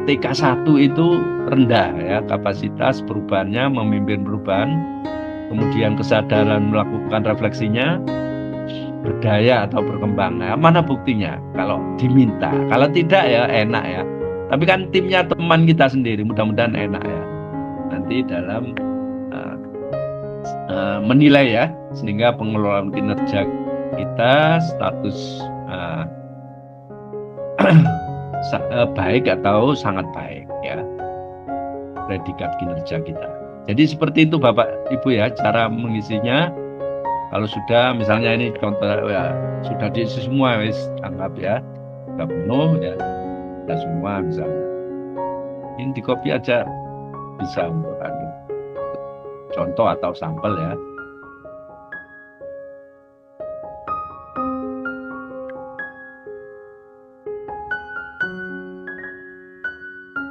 TK1 itu rendah ya, kapasitas perubahannya, memimpin perubahan, kemudian kesadaran melakukan refleksinya, berdaya atau berkembang. Nah, mana buktinya? Kalau diminta, kalau tidak ya enak ya. Tapi kan timnya teman kita sendiri, mudah-mudahan enak ya. Nanti dalam menilai ya, sehingga pengelolaan kinerja kita status baik atau sangat baik ya, predikat kinerja kita. Jadi seperti itu Bapak Ibu ya cara mengisinya. Kalau sudah misalnya ini contoh ya, sudah diisi semua wis, anggap ya sudah penuh ya, sudah semua misalnya. Ini di copy aja bisa untuk contoh atau sampel ya.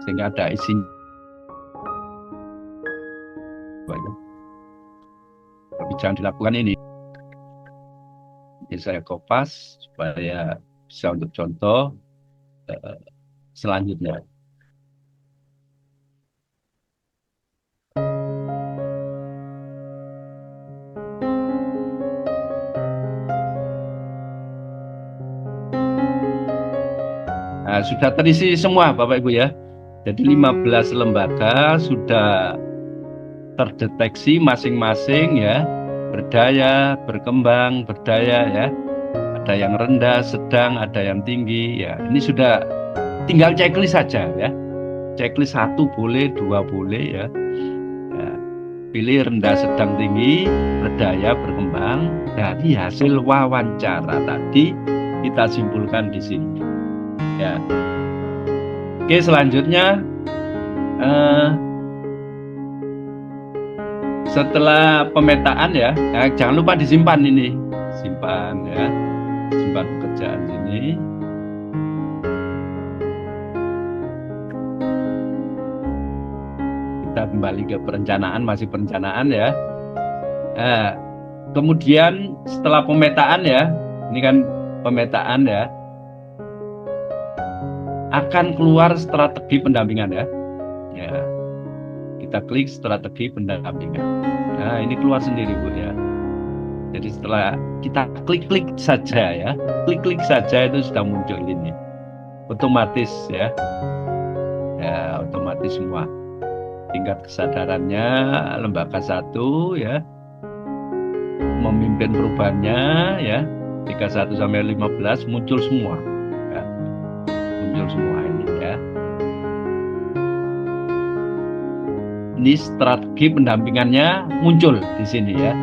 Sehingga ada isinya. Tapi jangan dilakukan ini. Jadi saya kopas supaya bisa untuk contoh selanjutnya. Nah, sudah terisi semua Bapak Ibu ya. Jadi 15 lembaga sudah terdeteksi masing-masing ya, berdaya, berkembang, berdaya ya. Ada yang rendah, sedang, ada yang tinggi ya. Ini sudah tinggal checklist saja ya. Checklist 1 boleh, 2 boleh ya. Pilih rendah, sedang, tinggi, berdaya, berkembang. Dari hasil wawancara tadi kita simpulkan di sini ya. Oke, selanjutnya setelah pemetaan ya, jangan lupa disimpan ini, simpan ya, simpan pekerjaan ini. Kita kembali ke perencanaan, masih perencanaan ya. Kemudian setelah pemetaan ya, ini kan pemetaan ya, akan keluar strategi pendampingan ya. Ya. Kita klik strategi pendampingan. Nah, ini keluar sendiri Bu ya. Jadi setelah kita klik-klik saja ya, klik-klik saja itu sudah muncul ini. Otomatis ya. Ya, otomatis semua. Tingkat kesadarannya lembaga 1 ya. Memimpin perubahannya ya. 31 sampai 15 muncul semua. Ya. Muncul semua ini ya. Ini strategi pendampingannya muncul di sini ya.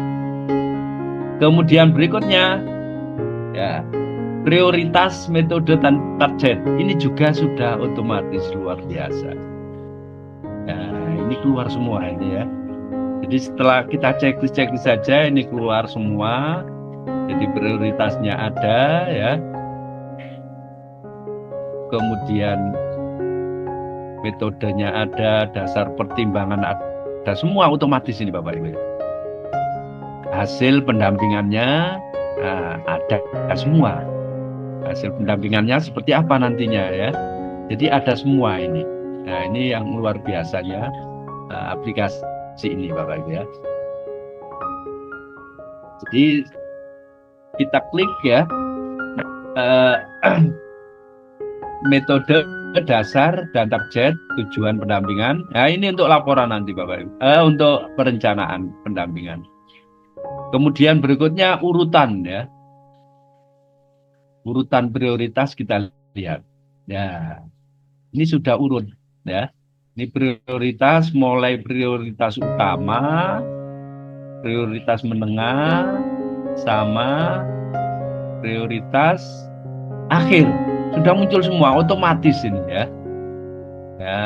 Kemudian berikutnya ya, prioritas, metode, dan target ini juga sudah otomatis luar biasa. Nah, ini keluar semua ini ya. Jadi setelah kita checklist saja ini keluar semua. Jadi prioritasnya ada ya. Kemudian metodenya ada, dasar pertimbangan ada, semua otomatis ini Bapak Ibu. Hasil pendampingannya ada semua. Hasil pendampingannya seperti apa nantinya ya. Jadi ada semua ini. Nah, ini yang luar biasanya aplikasi ini Bapak Ibu ya. Jadi kita klik ya metode dasar dan target tujuan pendampingan. Nah, ini untuk laporan nanti Bapak Ibu. Untuk perencanaan pendampingan. Kemudian berikutnya urutan ya. Urutan prioritas kita lihat. Ya. Ini sudah urut ya. Ini prioritas mulai prioritas utama, prioritas menengah, sama prioritas akhir. Sudah muncul semua otomatis ini ya. Ya,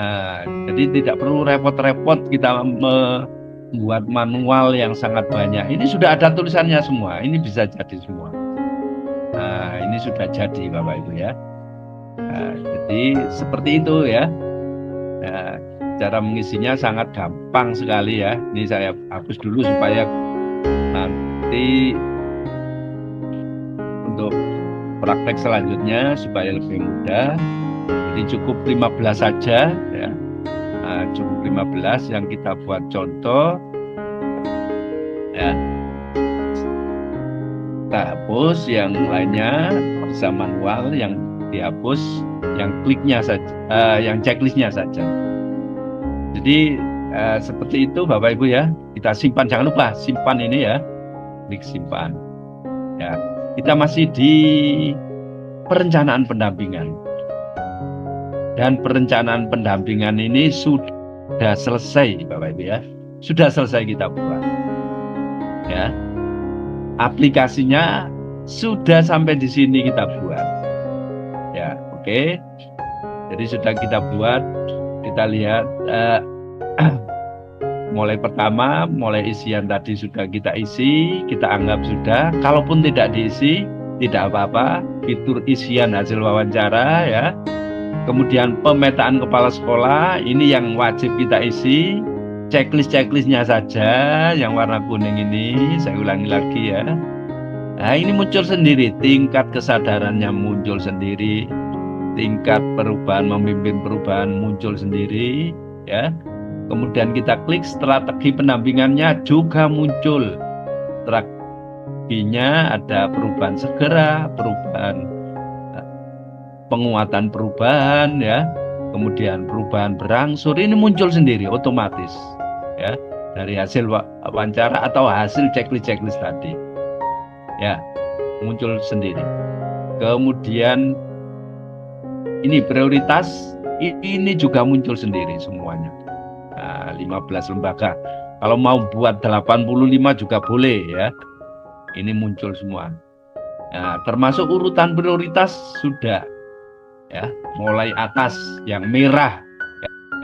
jadi tidak perlu repot-repot kita membuat manual yang sangat banyak. Ini sudah ada tulisannya semua. Ini bisa jadi semua. Nah, ini sudah jadi Bapak Ibu ya. Nah, jadi seperti itu ya. Nah, cara mengisinya sangat gampang sekali ya. Ini saya hapus dulu supaya nanti untuk praktek selanjutnya supaya lebih mudah. Jadi cukup 15 saja ya. Nah, cukup 15 yang kita buat contoh ya. Kita hapus, yang lainnya bisa manual, yang dihapus yang kliknya saja, yang checklistnya saja. Jadi seperti itu Bapak Ibu ya. Kita simpan, jangan lupa simpan ini ya, klik simpan. Ya, kita masih di perencanaan pendampingan. Dan perencanaan pendampingan ini sudah selesai Bapak Ibu ya. Sudah selesai kita buat. Ya. Aplikasinya sudah sampai di sini kita buat. Ya, oke. Jadi sudah kita buat, kita lihat mulai pertama, mulai isian tadi sudah kita isi, kita anggap sudah. Kalaupun tidak diisi, tidak apa-apa. Fitur isian hasil wawancara ya. Kemudian pemetaan kepala sekolah, ini yang wajib kita isi. Checklist-checklistnya saja, yang warna kuning ini, saya ulangi lagi ya. Nah, ini muncul sendiri, tingkat kesadarannya muncul sendiri, tingkat perubahan, memimpin perubahan muncul sendiri, ya. Kemudian kita klik strategi pendampingannya juga muncul. Strateginya ada perubahan segera, perubahan penguatan perubahan, ya. Kemudian perubahan berangsur, ini muncul sendiri, otomatis, ya, dari hasil wawancara atau hasil checklist tadi. Ya, muncul sendiri. Kemudian ini prioritas, ini juga muncul sendiri semuanya. Nah, 15 lembaga. Kalau mau buat 85 juga boleh ya. Ini muncul semua. Nah, termasuk urutan prioritas sudah ya, mulai atas yang merah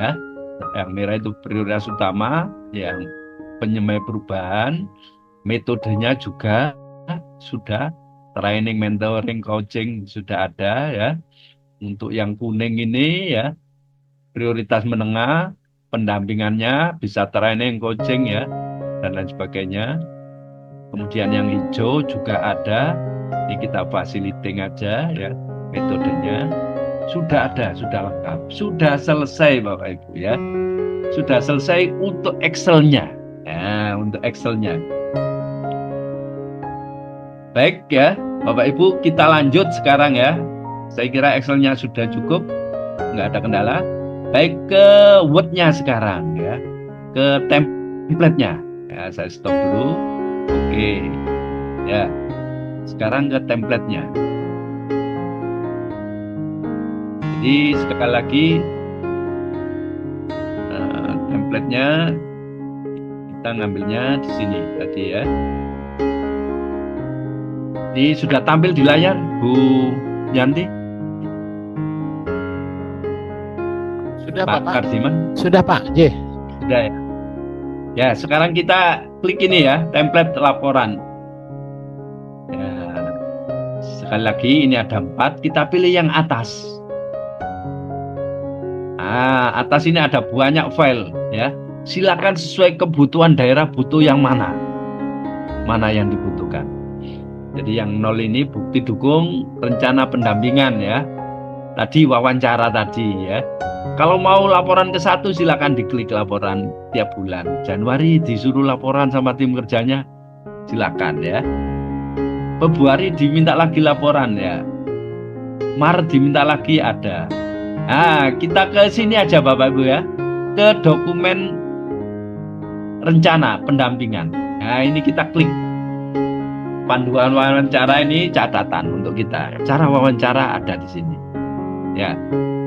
ya. Yang merah itu prioritas utama, yang penyemai perubahan, metodenya juga sudah, training, mentoring, coaching sudah ada ya. Untuk yang kuning ini ya, prioritas menengah, pendampingannya bisa training, coaching ya, dan lain sebagainya. Kemudian yang hijau juga ada, ini kita facilitating aja ya, metodenya sudah ada, sudah lengkap, sudah selesai Bapak Ibu ya, sudah selesai untuk Excel-nya. Nah, untuk Excel-nya. Baik ya, Bapak Ibu, kita lanjut sekarang ya. Saya kira Excel-nya sudah cukup, nggak ada kendala. Baik, ke Word-nya sekarang ya, ke template-nya. Ya, saya stop dulu. Oke, ya. Sekarang ke template-nya. Jadi sekali lagi template-nya kita ngambilnya di sini tadi ya. Ini sudah tampil di layar, Bu Yanti? Sudah Pak Pak. Kardiman? Sudah Pak, J. Sudah ya. Ya, sekarang kita klik ini ya, template laporan. Ya, sekali lagi ini ada 4, kita pilih yang atas. Atas ini ada banyak file ya. Silakan sesuai kebutuhan daerah, butuh yang mana yang dibutuhkan. Jadi yang 0 ini bukti dukung rencana pendampingan ya. Tadi wawancara tadi ya. Kalau mau laporan ke 1 silakan diklik laporan tiap bulan. Januari disuruh laporan sama tim kerjanya, silakan ya. Februari diminta lagi laporan ya. Maret diminta lagi ada. Kita ke sini aja Bapak Ibu ya. Ke dokumen rencana pendampingan. Ini kita klik. Panduan wawancara ini catatan untuk kita. Cara wawancara ada di sini. Ya.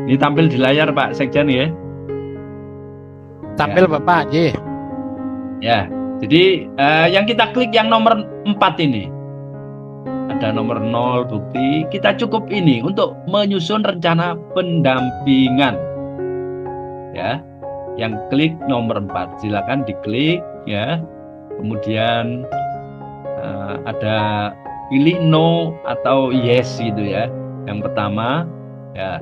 Ini tampil di layar Pak Sekjen ya. Tampil ya. Bapak, Ji. Ya. Jadi yang kita klik yang nomor 4 ini. Ada nomor 0 bukti, kita cukup ini untuk menyusun rencana pendampingan ya. Yang klik nomor 4 silakan diklik ya. Kemudian ada pilih no atau yes gitu ya. Yang pertama ya,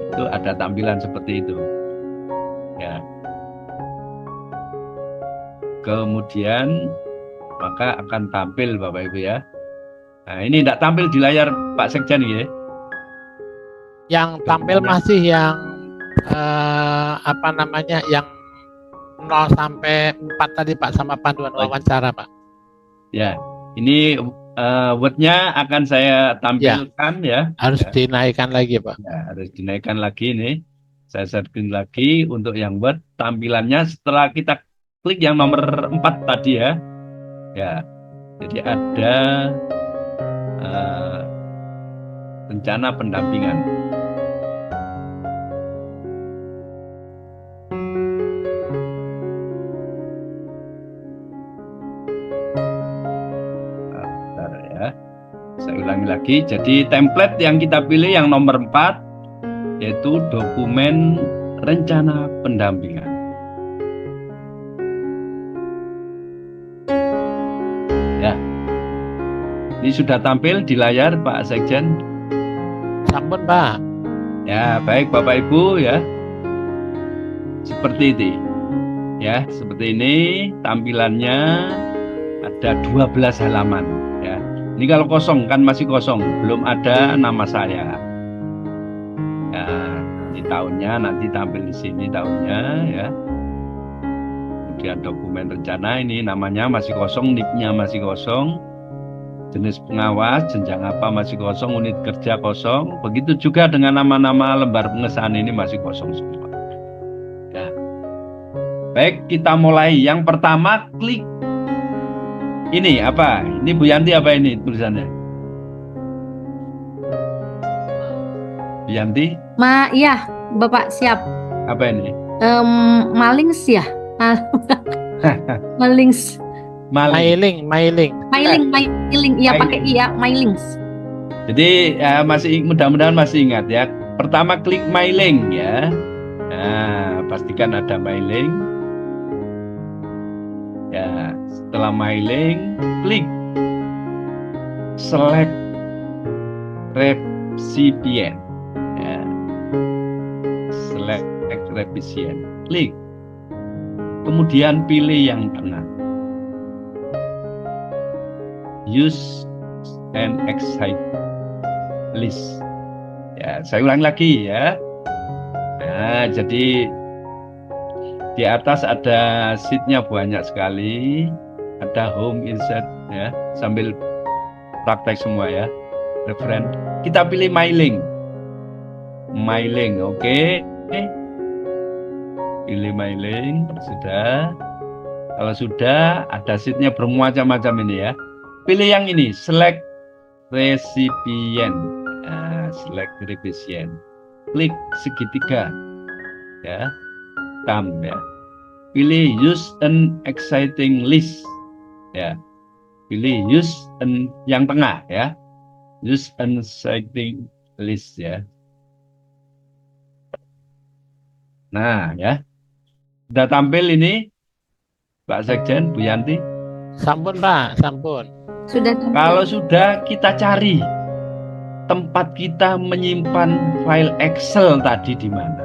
itu ada tampilan seperti itu ya. Kemudian maka akan tampil Bapak Ibu ya. Ini tidak tampil di layar Pak Sekjen ya. Yang tampil masih yang yang 0 sampai 4 tadi Pak, sama panduan wawancara Pak. Ya, ini word-nya akan saya tampilkan ya. Harus dinaikkan lagi Pak. Ya, harus dinaikkan lagi nih. Saya setting lagi untuk yang word tampilannya setelah kita klik yang nomor 4 tadi ya. Ya, jadi ada rencana pendampingan. Bentar ya. Saya ulangi lagi. Jadi template yang kita pilih yang nomor 4 yaitu dokumen rencana pendampingan. Ya. Ini sudah tampil di layar Pak Sekjen. Sampun Pak. Ya, baik Bapak Ibu ya. Seperti ini. Ya, seperti ini tampilannya ada 12 halaman ya. Ini kalau kosong kan masih kosong, belum ada nama saya. Ya, ini tahunnya nanti tampil di sini tahunnya ya. Kemudian dokumen rencana ini namanya masih kosong, NIP-nya masih kosong. Jenis pengawas, jenjang apa masih kosong, unit kerja kosong. Begitu juga dengan nama-nama lembar pengesahan ini masih kosong semua. Ya. Baik, kita mulai. Yang pertama, klik. Ini apa? Ini Bu Yanti apa ini tulisannya? Bu Yanti? Iya, Bapak siap. Apa ini? Malings ya? Malings. Mailing. Iya pakai iya, Mailings. Jadi mudah-mudahan masih ingat ya. Pertama klik mailing ya. Nah, pastikan ada mailing. Ya, setelah mailing, klik select recipient. Ya. Select recipient. Klik. Kemudian pilih yang tengah. Use and excite list. Ya, saya ulang lagi ya. Nah, jadi di atas ada sheet-nya banyak sekali. Ada home, insert ya, sambil praktek semua ya. Referen. Kita pilih mailing. Mailing, oke. Pilih mailing, sudah. Kalau sudah, ada sheet-nya bermacam-macam ini ya. Pilih yang ini, select recipient. Select recipient. Klik segitiga. Ya. Thumb ya. Pilih use an exciting list. Ya. Pilih use an yang tengah ya. Use an exciting list ya. Nah, ya. Sudah tampil ini Pak Sekjen, Bu Yanti? Sampun Pak, sampun. Sudah. Kalau sudah, kita cari tempat kita menyimpan file Excel tadi di mana.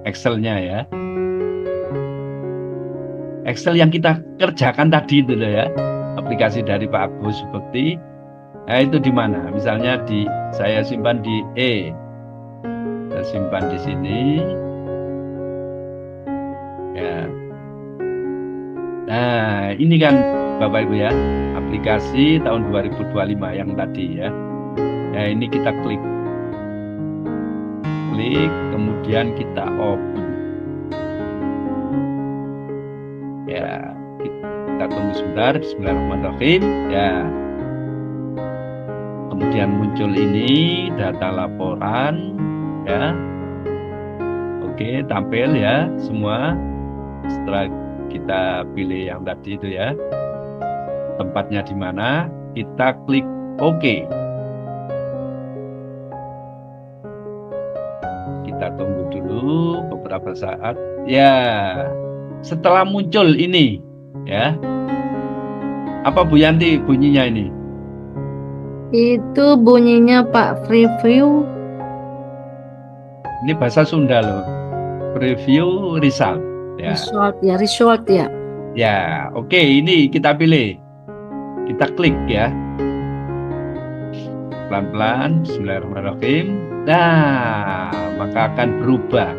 Excelnya ya. Excel yang kita kerjakan tadi itu loh ya. Aplikasi dari Pak Agus Bekti. Nah, itu di mana? Misalnya saya simpan di E. Saya simpan di sini. Ya. Nah, ini kan Bapak Ibu ya, aplikasi tahun 2025 yang tadi ya. Nah, ini kita klik, kemudian kita open. Ya, kita tunggu sebentar. Bismillahirrahmanirrahim. Ya. Kemudian muncul ini data laporan, ya. Oke, tampil ya semua. Setelah kita pilih yang tadi itu ya, tempatnya di mana, kita klik OK. Kita tunggu dulu beberapa saat. Ya, setelah muncul ini, ya, apa Bu Yanti bunyinya ini? Itu bunyinya Pak, preview. Ini bahasa Sunda loh. Preview result. Ya. Result ya. Ya, oke, ini kita pilih. Kita klik ya. Pelan-pelan, bismillahirrahmanirrahim. Nah, maka akan berubah.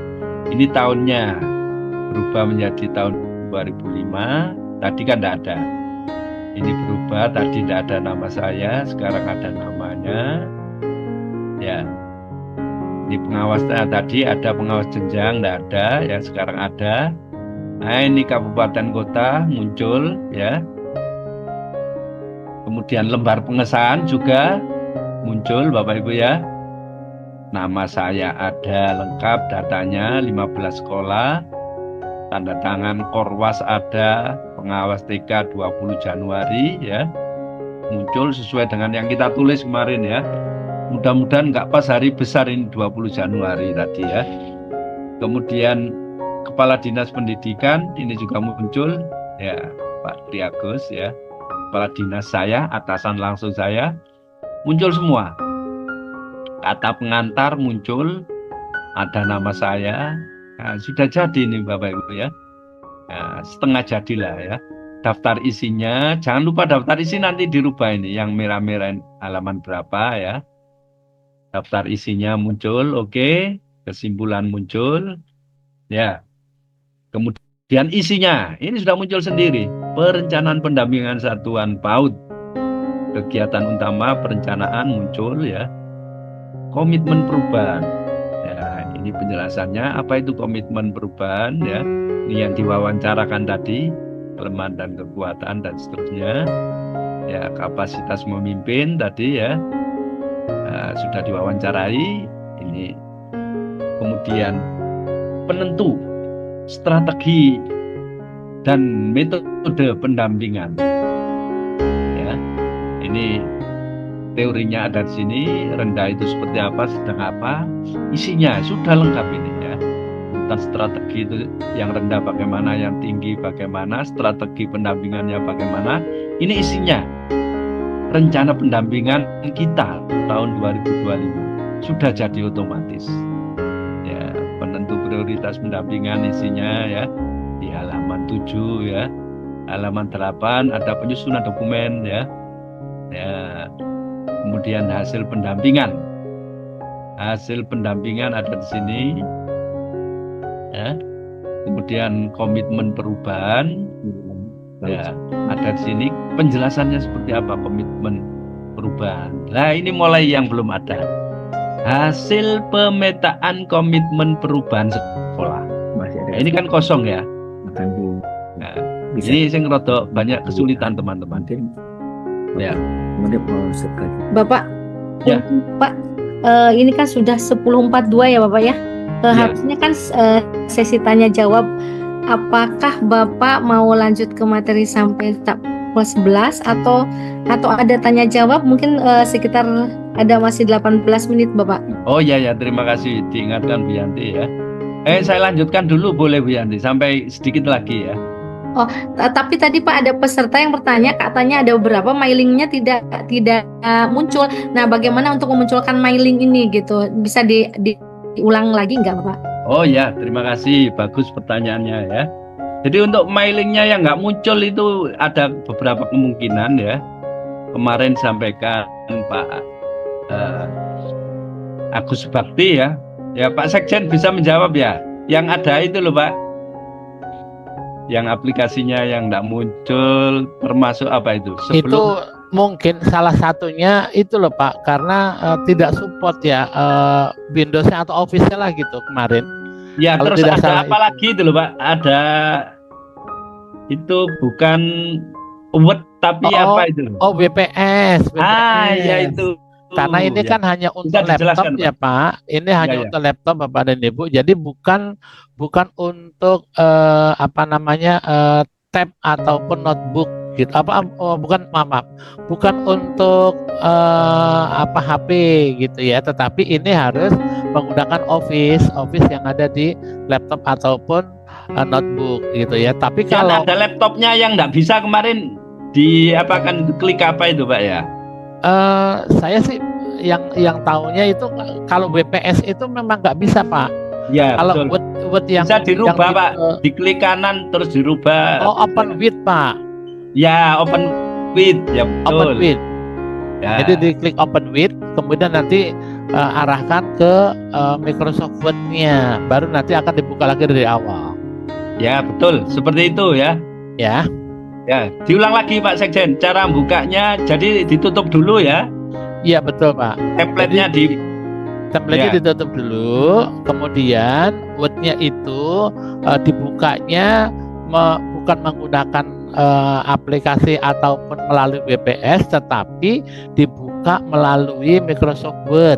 Ini tahunnya. Berubah menjadi tahun 2005. Tadi kan tidak ada. Ini berubah, tadi tidak ada nama saya, sekarang ada namanya. Ya. Ini pengawasnya tadi ada pengawas jenjang, tidak ada, ya sekarang ada. Nah, ini kabupaten kota muncul ya. Kemudian lembar pengesahan juga muncul Bapak Ibu ya. Nama saya ada lengkap, datanya 15 sekolah. Tanda tangan Korwas ada, pengawas TK 20 Januari ya. Muncul sesuai dengan yang kita tulis kemarin ya. Mudah-mudahan nggak pas hari besar ini 20 Januari tadi ya. Kemudian Kepala Dinas Pendidikan ini juga muncul ya, Pak Tri Agus ya. Kepala Dinas saya, atasan langsung saya, muncul semua. Kata pengantar muncul, ada nama saya. Nah, sudah jadi nih Bapak Ibu ya. Nah, setengah jadilah ya. Daftar isinya, jangan lupa daftar isi nanti dirubah ini, yang merah-merah halaman berapa ya. Daftar isinya muncul, oke. Kesimpulan muncul, ya. Kemudian isinya, ini sudah muncul sendiri. Perencanaan pendampingan satuan PAUD. Kegiatan utama perencanaan muncul ya. Komitmen perubahan. Ya, ini penjelasannya, apa itu komitmen perubahan ya. Ini yang diwawancarakan tadi, kelemahan dan kekuatan dan seterusnya. Ya, kapasitas memimpin tadi ya. Nah, sudah diwawancarai ini. Kemudian penentu strategi dan metode pendampingan. Ya. Ini teorinya ada di sini, rendah itu seperti apa, sedang apa, isinya sudah lengkap ini ya. Tentang strategi itu yang rendah bagaimana, yang tinggi bagaimana, strategi pendampingannya bagaimana, ini isinya. Rencana pendampingan kita tahun 2025 sudah jadi otomatis. Ya, penentu prioritas pendampingan isinya ya di halaman 7 ya. Halaman 8 ada penyusunan dokumen ya. Ya. Kemudian hasil pendampingan. Hasil pendampingan ada di sini. Ya. Kemudian komitmen perubahan. Ya, ada di sini penjelasannya seperti apa komitmen perubahan. Nah, ini mulai yang belum ada. Hasil pemetaan komitmen perubahan sekolah. Masih ada. Nah, ini kan kosong ya. Akan di Nah, ini sing rada banyak kesulitan teman-teman. Ya. Kemudian proses Bapak, Ya. Pak, ini kan sudah 10.42 ya Bapak ya. Ya. Harusnya kan sesi tanya jawab. Apakah Bapak mau lanjut ke materi sampai plus 11 atau ada tanya jawab mungkin sekitar ada masih 18 menit Bapak. Oh ya ya, terima kasih diingatkan Bu Yanti ya. Saya lanjutkan dulu boleh Bu Yanti sampai sedikit lagi ya. Tapi tadi Pak ada peserta yang bertanya, katanya ada beberapa mailingnya tidak muncul. Nah, bagaimana untuk memunculkan mailing ini gitu? Bisa diulang lagi nggak Bapak? Oh ya, terima kasih. Bagus pertanyaannya ya. Jadi untuk mailingnya yang nggak muncul itu ada beberapa kemungkinan ya. Kemarin sampaikan Pak eh, Agus Bakti ya. Ya Pak Sekjen bisa menjawab ya. Yang ada itu loh Pak. Yang aplikasinya yang nggak muncul termasuk apa itu? Itu mungkin salah satunya itu loh Pak, karena tidak support ya Windows-nya atau Office-nya lah gitu kemarin. Ya, Kalau terus tidak ada salah apa lagi itu loh Pak? Ada itu bukan Word tapi apa itu? WPS. Ya itu. Karena ini Ya. kan hanya Bisa untuk laptop dijelaskan, ya Pak. Ini hanya ya. untuk laptop Bapak dan Ibu. Jadi bukan untuk apa namanya tab ataupun notebook gitu. Bukan untuk apa HP gitu ya. Tetapi ini harus menggunakan Office yang ada di laptop ataupun notebook gitu ya. Tapi kalau ada laptopnya yang nggak bisa kemarin diapakan klik apa itu Pak ya? Saya sih yang tahunya itu kalau WPS itu memang nggak bisa Pak. Ya, kalau betul. Word yang bisa dirubah yang Pak, diklik kanan terus dirubah. Open with Pak. Ya, open with ya betul. Open with. Ya. Jadi diklik open with, kemudian nanti arahkan ke Microsoft Word-nya, baru nanti akan dibuka lagi dari awal. Ya betul, seperti itu ya. Ya. Ya, diulang lagi Pak Sekjen, cara bukanya jadi ditutup dulu ya. Iya betul Pak. Template-nya Template-nya ditutup dulu, kemudian Word-nya itu dibukanya bukan menggunakan aplikasi ataupun melalui WPS, tetapi dibuka melalui Microsoft Word.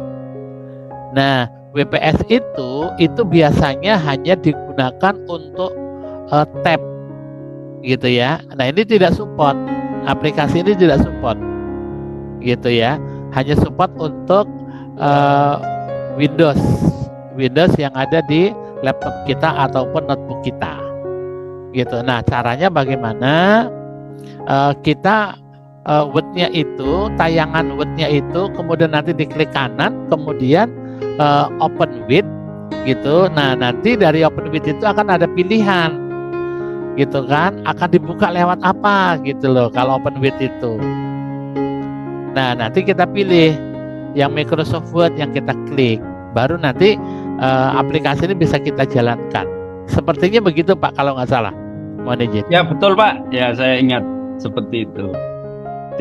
Nah, WPS itu biasanya hanya digunakan untuk tab gitu ya. Nah, ini tidak support. Aplikasi ini tidak support. Gitu ya. Hanya support untuk Windows yang ada di laptop kita ataupun notebook kita. Gitu. Nah, caranya bagaimana? Kita Word-nya itu, tayangan Word-nya itu kemudian nanti diklik kanan, kemudian open with gitu. Nah, nanti dari open with itu akan ada pilihan. Gitu kan, akan dibuka lewat apa gitu loh kalau open with itu. Nah, nanti kita pilih yang Microsoft Word yang kita klik, baru nanti aplikasi ini bisa kita jalankan. Sepertinya begitu Pak kalau nggak salah. Mohon izin. Ya betul Pak, ya saya ingat seperti itu.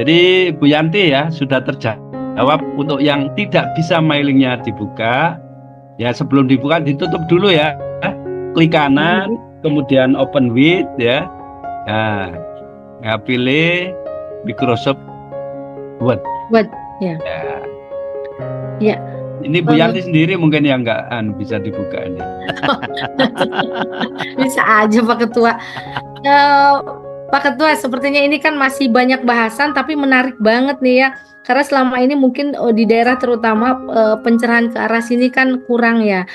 Jadi Bu Yanti ya sudah terjawab. Untuk yang tidak bisa mailingnya dibuka, ya sebelum dibuka ditutup dulu ya. Klik kanan, kemudian open with ya. Nah, pilih Microsoft Word. Ya. Ya. Ini Bu Yanti sendiri mungkin yang nggak bisa dibuka ini. Bisa aja Pak Ketua. Pak Ketua, sepertinya ini kan masih banyak bahasan, tapi menarik banget nih ya. Karena selama ini mungkin di daerah terutama pencerahan ke arah sini kan kurang ya.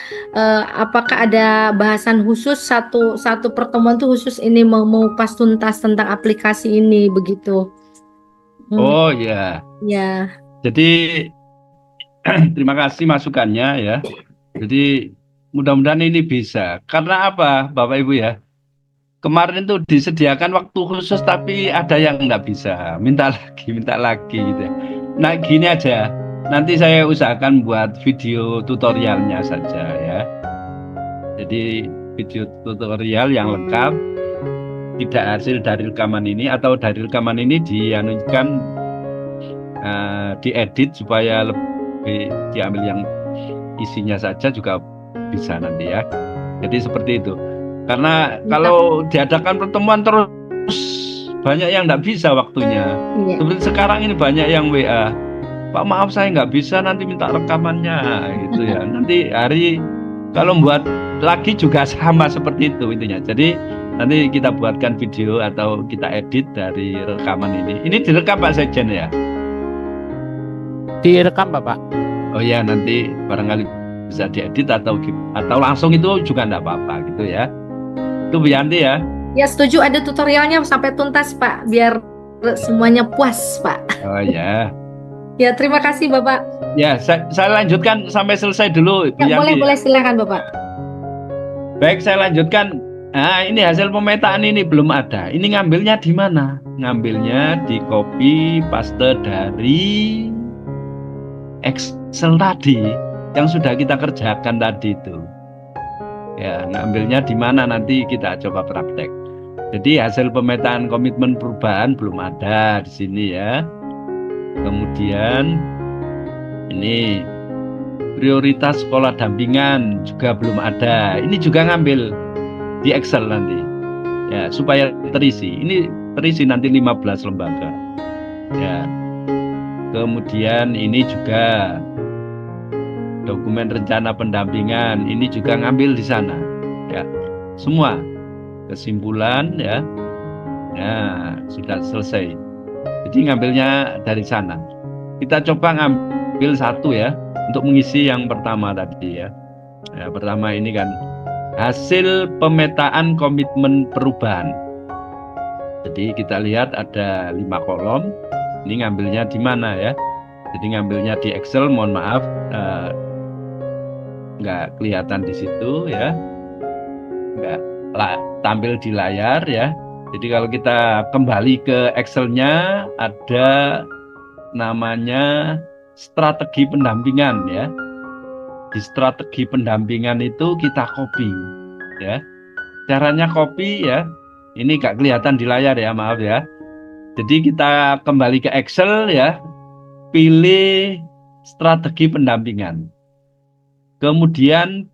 Apakah ada bahasan khusus satu pertemuan tuh khusus ini mengupas tuntas tentang aplikasi ini begitu? Oh ya. Ya. Jadi terima kasih masukannya ya. Jadi mudah-mudahan ini bisa. Karena apa Bapak Ibu ya? Kemarin tuh disediakan waktu khusus tapi ada yang nggak bisa. Minta lagi gitu ya. Nah gini aja, nanti saya usahakan buat video tutorialnya saja ya. Jadi video tutorial yang lengkap, tidak hasil dari rekaman ini atau dari rekaman ini diedit supaya lebih diambil yang isinya saja juga bisa nanti ya. Jadi seperti itu. Karena kalau diadakan pertemuan terus banyak yang nggak bisa waktunya. Seperti sekarang ini banyak yang WA, Pak maaf saya nggak bisa, nanti minta rekamannya gitu ya. Nanti kalau buat lagi juga sama seperti itu intinya. Jadi nanti kita buatkan video atau kita edit dari rekaman ini. Ini direkam Pak Sekjen ya? Direkam Bapak. Oh ya, nanti barangkali bisa diedit atau langsung itu juga enggak apa-apa gitu ya. Itu Bu Yanti ya. Ya setuju, ada tutorialnya sampai tuntas Pak, biar semuanya puas Pak. Oh ya. Ya terima kasih Bapak. Ya saya lanjutkan sampai selesai dulu Bu Ya, Yanti. boleh silakan Bapak. Baik, saya lanjutkan. Nah, ini hasil pemetaan ini belum ada. Ini ngambilnya di mana? Ngambilnya di copy paste dari Excel tadi yang sudah kita kerjakan tadi itu. Ya, ngambilnya di mana nanti kita coba praktek. Jadi hasil pemetaan komitmen perubahan belum ada di sini ya. Kemudian ini prioritas sekolah dampingan juga belum ada. Ini juga ngambil di Excel nanti. Ya, supaya terisi. Ini terisi nanti 15 lembaga. Ya. Kemudian ini juga dokumen rencana pendampingan, ini juga ngambil di sana. Ya. Semua kesimpulan ya. Nah, sudah selesai. Jadi ngambilnya dari sana. Kita coba ngambil satu ya untuk mengisi yang pertama tadi ya. Ya, pertama ini kan hasil pemetaan komitmen perubahan. Jadi kita lihat ada 5 kolom. Ini ngambilnya di mana ya? Jadi ngambilnya di Excel, mohon maaf nggak kelihatan di situ ya, nggak tampil di layar ya. Jadi kalau kita kembali ke Excel-nya ada namanya strategi pendampingan ya. Di strategi pendampingan itu kita copy ya. Caranya copy ya. Ini nggak kelihatan di layar ya, maaf ya. Jadi kita kembali ke Excel ya. Pilih strategi pendampingan. Kemudian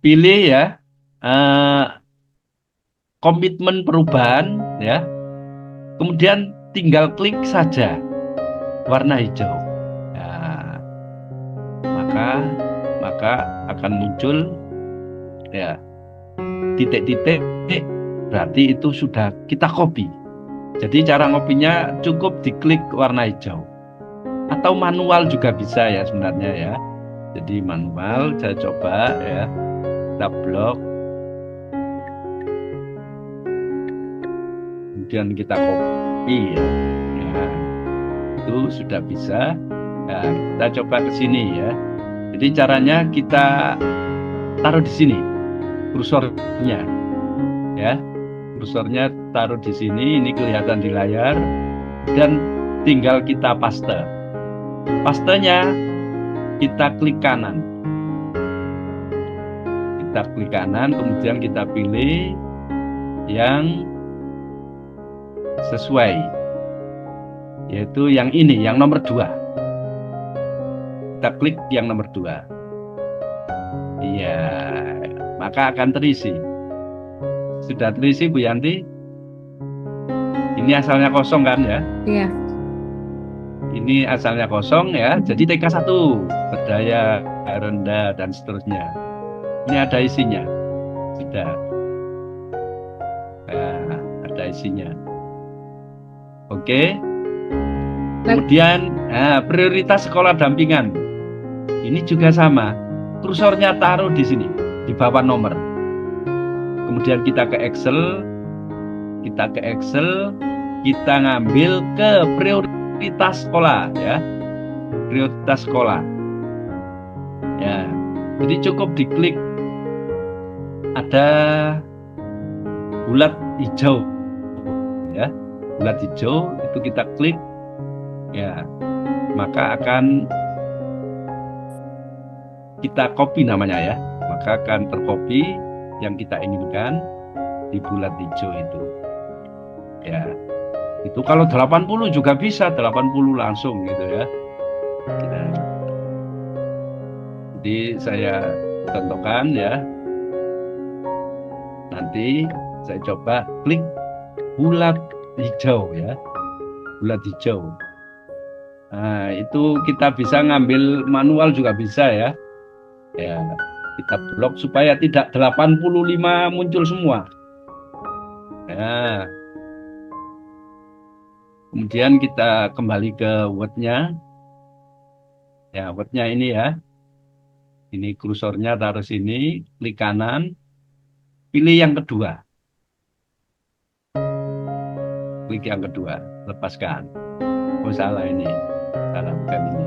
pilih ya komitmen perubahan ya. Kemudian tinggal klik saja warna hijau. Nah, maka akan muncul ya titik-titik, berarti itu sudah kita copy. Jadi cara ngopinya cukup diklik warna hijau. Atau manual juga bisa ya sebenarnya ya. Jadi manual saya coba ya. Kita blok. Kemudian kita copy ya. Nah, itu sudah bisa. Nah, kita coba ke sini ya. Jadi caranya kita taruh di sini kursornya. Ya. Kursornya taruh di sini, ini kelihatan di layar, dan tinggal kita paste. Pastenya kita klik kanan. Kita klik kanan, kemudian kita pilih yang sesuai, yaitu yang ini, yang nomor 2. Kita klik yang nomor 2. Iya, maka akan terisi. Sudah terisi Bu Yanti? Ini asalnya kosong kan ya? Iya. Ini asalnya kosong ya, jadi TK1 berdaya rendah dan seterusnya. Ini ada isinya, sudah. Nah, ada isinya. Oke. Kemudian prioritas sekolah dampingan. Ini juga sama. Kursornya taruh di sini, di bawah nomor. Kemudian kita ke Excel, kita ngambil ke prioritas sekolah ya, prioritas sekolah ya. Jadi cukup diklik ada bulat hijau ya, bulat hijau itu kita klik ya, maka akan kita copy namanya ya, maka akan tercopy yang kita inginkan di bulat hijau itu ya. Itu kalau 80 juga bisa, 80 langsung gitu ya. Jadi saya contohkan ya. Nanti saya coba klik bulat hijau ya. Bulat hijau. Nah, itu kita bisa ngambil manual juga bisa ya. Ya, kita blok supaya tidak 85 muncul semua. Nah, kemudian kita kembali ke Word-nya. Ya, Word-nya ini ya. Ini kursornya taruh sini, klik kanan, pilih yang kedua. Klik yang kedua, lepaskan. Oh salah ini, salah bukan ini.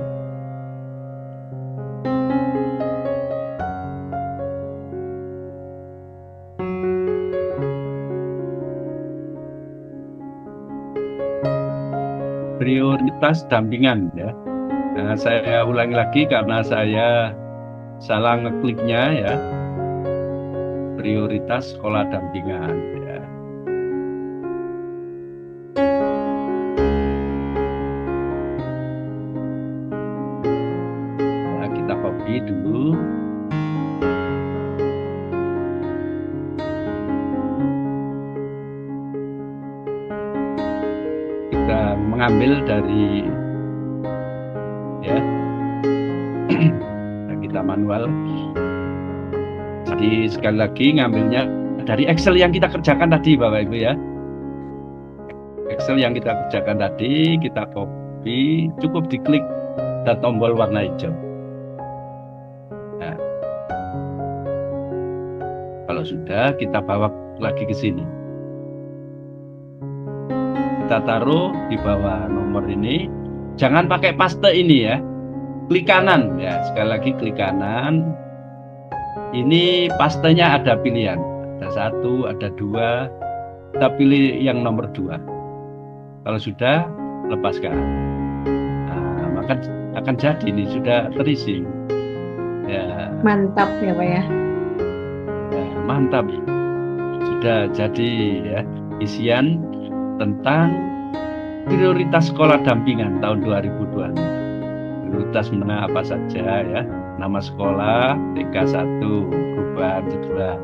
prioritas dampingan ya. Nah, saya ulangi lagi karena saya salah ngekliknya ya. Prioritas sekolah dampingan ya. Nah, kita copy dulu. Kita mengambil dari ya. Nah, kita manual. Jadi sekali lagi ngambilnya dari Excel yang kita kerjakan tadi Bapak Ibu ya. Excel yang kita kerjakan tadi kita copy, cukup diklik dan tombol warna hijau. Nah, kalau sudah kita bawa lagi ke sini. Kita taruh di bawah nomor ini. Jangan pakai paste ini ya. Klik kanan ya, sekali lagi klik kanan. Ini pastenya ada pilihan, ada 1, ada 2. Kita pilih yang nomor 2. Kalau sudah, lepaskan. Nah, maka akan jadi ini sudah terisi. Ya. Mantap ya Pak ya. Ya, mantap. Sudah jadi ya isian tentang prioritas sekolah dampingan tahun 2020. Prioritas menengah apa saja ya. Nama sekolah, TK1, perubahan cedera,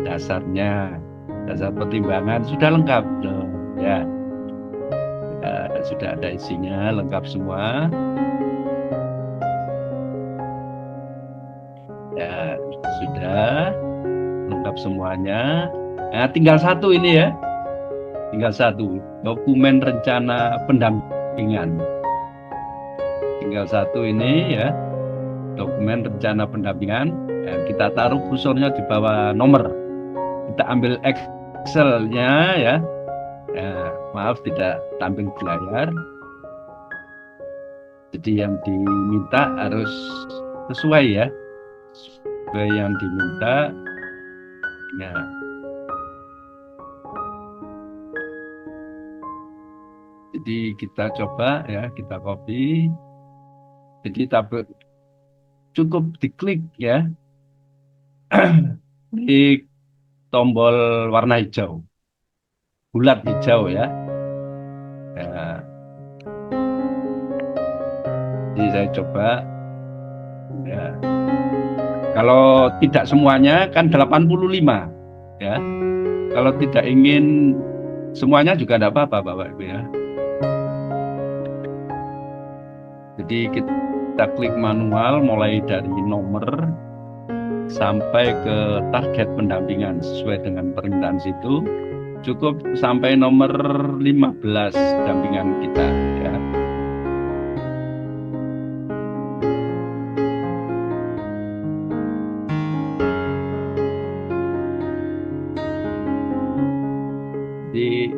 dasarnya, dasar pertimbangan sudah lengkap loh, ya. Sudah ada isinya lengkap semua. Ya, sudah lengkap semuanya. Nah, tinggal 1 ini ya. Tinggal 1, dokumen rencana pendampingan. Tinggal 1 ini ya. Dokumen rencana pendampingan, ya, kita taruh kursornya di bawah nomor. Kita ambil Excel-nya ya. Ya, maaf tidak tampil di layar. Jadi yang diminta harus sesuai ya. Sesuai yang diminta. Ya. Jadi kita coba ya, kita copy. Jadi tabel cukup diklik ya, klik tombol warna hijau, bulat hijau ya. Ya. Jadi saya coba ya. Kalau tidak semuanya kan 85 ya. Kalau tidak ingin semuanya juga tidak apa-apa Bapak Ibu ya. Jadi kita klik manual mulai dari nomor sampai ke target pendampingan sesuai dengan permintaan situ. Cukup sampai nomor 15 dampingan kita ya. Di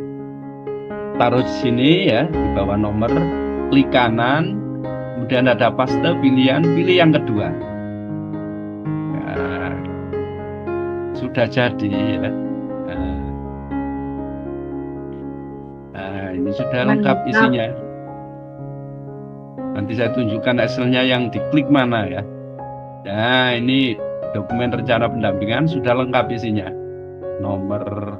taruh di sini ya, di bawah nomor, klik kanan. Kemudian ada paste pilihan, pilih yang kedua. Nah, sudah jadi ya. Nah, ini sudah lengkap isinya. Nanti saya tunjukkan Excel-nya yang diklik mana ya. Nah, ini dokumen rencana pendampingan sudah lengkap isinya. Nomor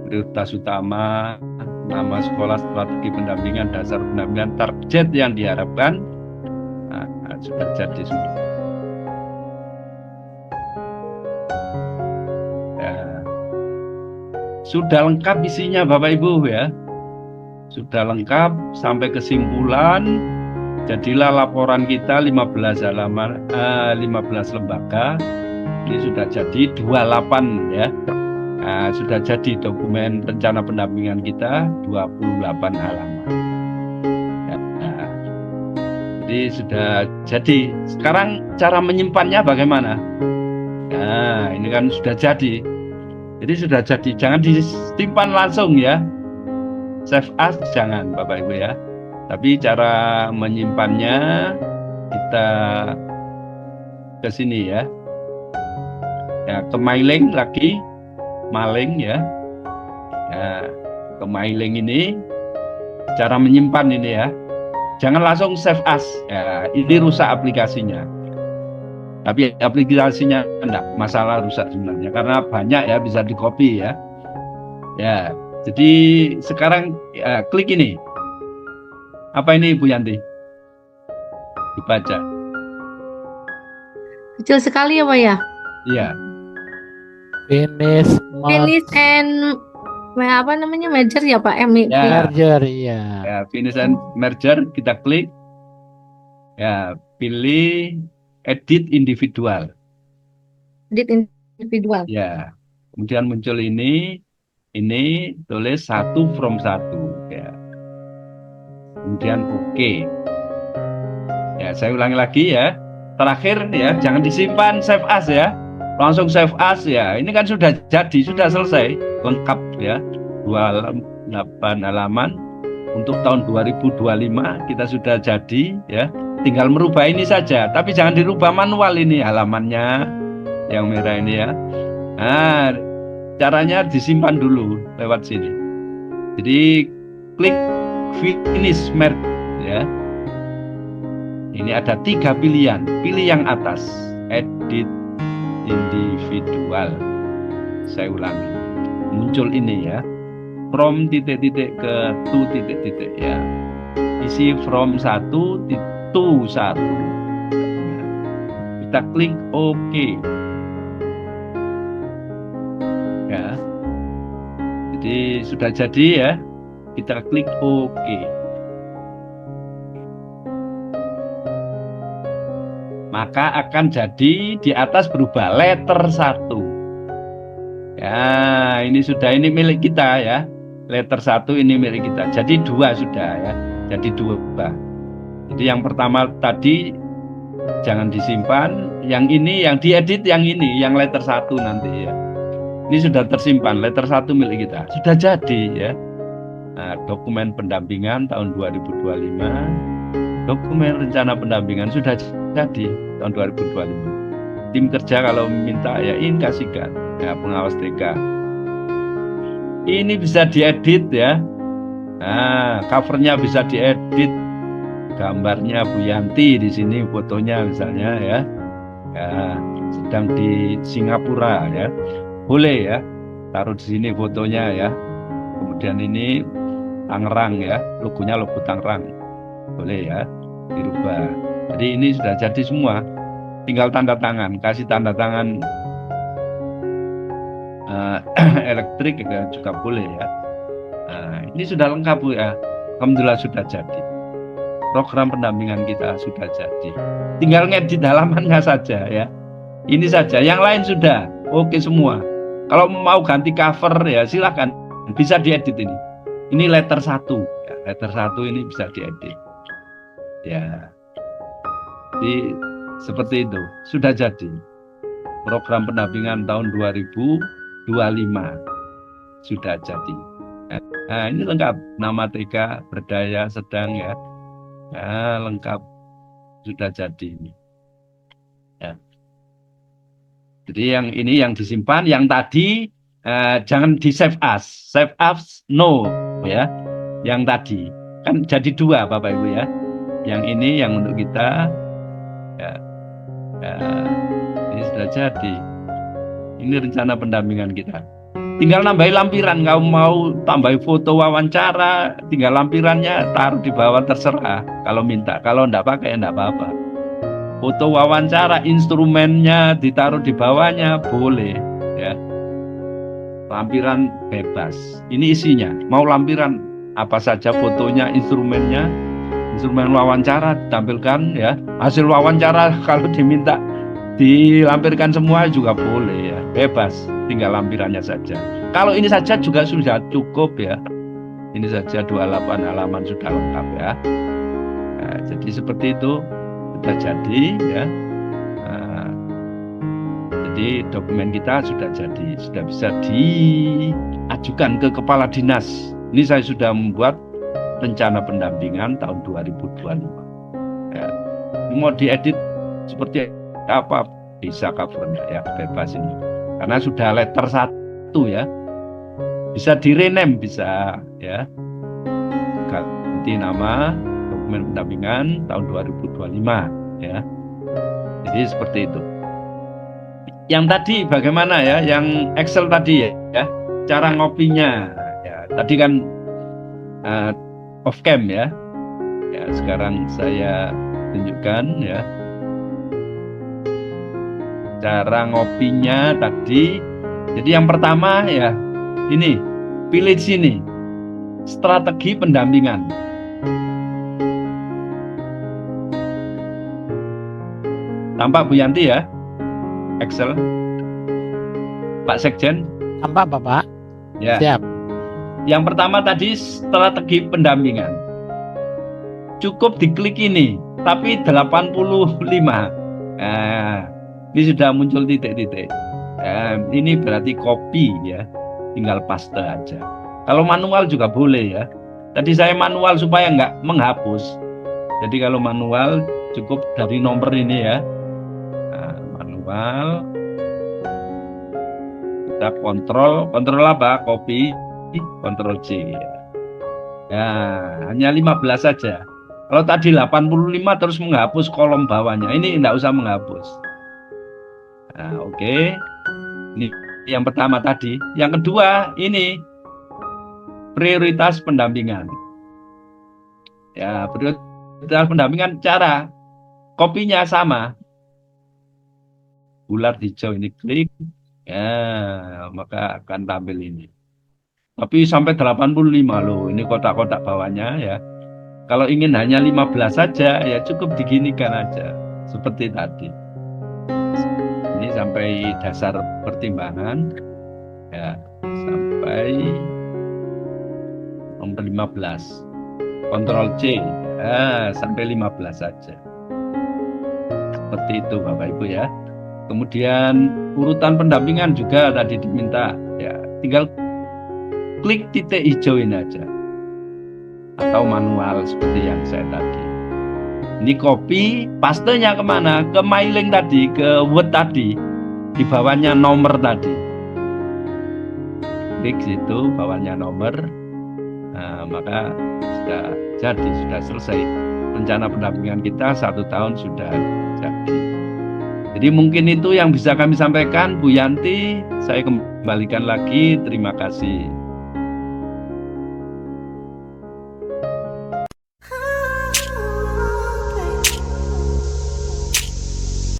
prioritas utama, nama sekolah, strategi pendampingan, dasar pendampingan, target yang diharapkan. Nah, sudah jadi sudah. Ya. Sudah lengkap isinya Bapak Ibu ya. Sudah lengkap sampai kesimpulan. Jadilah laporan kita 15 halaman, 15 lembaga. Ini sudah jadi 28 ya. Nah, sudah jadi dokumen rencana pendampingan kita 28 halaman. Ya, nah, jadi sudah jadi. Sekarang cara menyimpannya bagaimana? Nah, ini kan sudah jadi. Jadi sudah jadi. Jangan disimpan langsung ya. Save as jangan Bapak Ibu ya. Tapi cara menyimpannya kita ke sini ya. Ya, ke mailing lagi. Maling ya. Nah, ke mailing ini cara menyimpan ini ya. Jangan langsung save as. Ya, ini rusak aplikasinya. Tapi aplikasinya enggak masalah rusak sebenarnya karena banyak ya bisa di-copy ya. Ya, jadi sekarang ya, klik ini. Apa ini Bu Yanti? Dibaca. Kecil sekali ya Pak ya. Iya. Finish Finish and apa namanya merger ya Pak? Ya. merger, iya. Ya, finish and merger kita klik. Ya, pilih edit individual. Edit individual. Ya. Kemudian muncul ini tulis 1 from 1 ya. Kemudian oke. Ya, saya ulangi lagi ya. Terakhir ya, jangan disimpan save as ya. Langsung save as ya. Ini kan sudah jadi, sudah selesai, lengkap ya. 28 halaman untuk tahun 2025 kita sudah jadi ya. Tinggal merubah ini saja, tapi jangan dirubah manual ini halamannya yang merah ini ya. Nah, caranya disimpan dulu lewat sini. Jadi klik finish merge ya. Ini ada 3 pilihan. Pilih yang atas, edit individual. Saya ulangi. Muncul ini ya. From titik-titik ke to titik-titik ya. Isi from 1 to 1. Kita klik OK. Ya. Jadi sudah jadi ya. Kita klik OK. Maka akan jadi di atas berubah letter 1. Ya, ini milik kita ya. Letter 1 ini milik kita. Jadi 2 sudah ya. Jadi 2. Jadi yang pertama tadi jangan disimpan. Yang ini yang diedit yang ini, yang letter 1 nanti ya. Ini sudah tersimpan, letter 1 milik kita. Sudah jadi ya. Nah, dokumen pendampingan tahun 2025. Dokumen rencana pendampingan sudah jadi tahun 2025. Tim kerja kalau minta ya ini kasihkan ya, pengawas TK. Ini bisa diedit ya. Nah, covernya bisa diedit. Gambarnya Bu Yanti di sini, fotonya misalnya ya. Ya, sedang di Singapura ya. Boleh ya. Taruh di sini fotonya ya. Kemudian ini Tangerang ya, logonya logo Tangerang. Boleh ya, dirubah. Jadi ini sudah jadi semua. Tinggal tanda tangan, kasih tanda tangan elektrik juga boleh ya. Ini sudah lengkap Bu ya. Alhamdulillah sudah jadi. Program pendampingan kita sudah jadi. Tinggal ngedit halamannya saja ya. Ini saja, yang lain sudah oke semua. Kalau mau ganti cover ya silakan, bisa diedit ini. Ini letter 1 ya. Letter 1 ini bisa diedit. Ya. Jadi seperti itu, sudah jadi. Program pendampingan tahun 2025 sudah jadi. Nah, ini lengkap, nama TK, berdaya, sedang ya. Nah, lengkap sudah jadi ini. Ya. Jadi yang ini yang disimpan, yang tadi jangan di save as. Save as no ya. Yang tadi kan jadi 2 Bapak Ibu ya. Yang ini yang untuk kita ya, ini sudah jadi. Ini rencana pendampingan kita. Tinggal nambahi lampiran. Kamu mau tambahi foto wawancara, tinggal lampirannya taruh di bawah, terserah. Kalau minta, kalau enggak pakai enggak apa-apa. Foto wawancara, instrumennya ditaruh di bawahnya boleh ya. Lampiran bebas. Ini isinya. Mau lampiran apa saja, fotonya, instrumennya. Instrumen wawancara ditampilkan ya. Hasil wawancara kalau diminta dilampirkan semua juga boleh ya. Bebas, tinggal lampirannya saja. Kalau ini saja juga sudah cukup ya. Ini saja 28 halaman sudah lengkap ya. Nah, jadi seperti itu sudah jadi ya. Nah, jadi dokumen kita sudah jadi, sudah bisa diajukan ke kepala dinas. Ini saya sudah membuat rencana pendampingan tahun 2025. Ya. Ini mau diedit seperti apa bisa covernya ya, bebas ini. Karena sudah letter 1 ya. Bisa di rename bisa ya. ganti nama dokumen pendampingan tahun 2025 ya. Jadi seperti itu. Yang tadi bagaimana ya? Yang Excel tadi ya, cara ngopinya ya. Tadi kan off cam ya. Ya, sekarang saya tunjukkan ya. Cara ngopinya tadi. Jadi yang pertama ya, ini pilih sini. Strategi pendampingan. Tampak Bu Yanti ya, Excel. Pak Sekjen. Tampak Bapak? Ya. Siap. Yang pertama tadi strategi pendampingan. Cukup diklik ini, tapi 85. Nah, ini sudah muncul titik-titik. Ini berarti copy ya, tinggal paste aja. Kalau manual juga boleh ya. Tadi saya manual supaya nggak menghapus. Jadi kalau manual cukup dari nomor ini ya. Nah, manual. Kita kontrol apa? Copy, Ctrl C. Ya, hanya 15 saja. Kalau tadi 85 terus menghapus kolom bawahnya. Ini tidak usah menghapus. Nah, oke. Ini yang pertama tadi. Yang kedua ini prioritas pendampingan. Ya, prioritas pendampingan cara kopinya sama. Bulat hijau ini klik. Ya, maka akan tampil ini. Tapi sampai 85 loh. Ini kotak-kotak bawahnya ya. Kalau ingin hanya 15 saja ya cukup diginikan aja. Seperti tadi. Ini sampai dasar pertimbangan. Ya, sampai nomor 15. Ctrl C. Ya, sampai 15 saja. Seperti itu Bapak Ibu ya. Kemudian urutan pendampingan juga tadi diminta ya, tinggal klik titik hijau ini aja atau manual seperti yang saya tadi. Ini copy, pastenya kemana? Ke mailing tadi, ke Word tadi, di bawahnya nomor tadi. Klik situ, bawahnya nomor. Nah, maka sudah jadi, sudah selesai. Rencana pendampingan kita 1 tahun sudah jadi. Jadi mungkin itu yang bisa kami sampaikan, Bu Yanti. Saya kembalikan lagi. Terima kasih.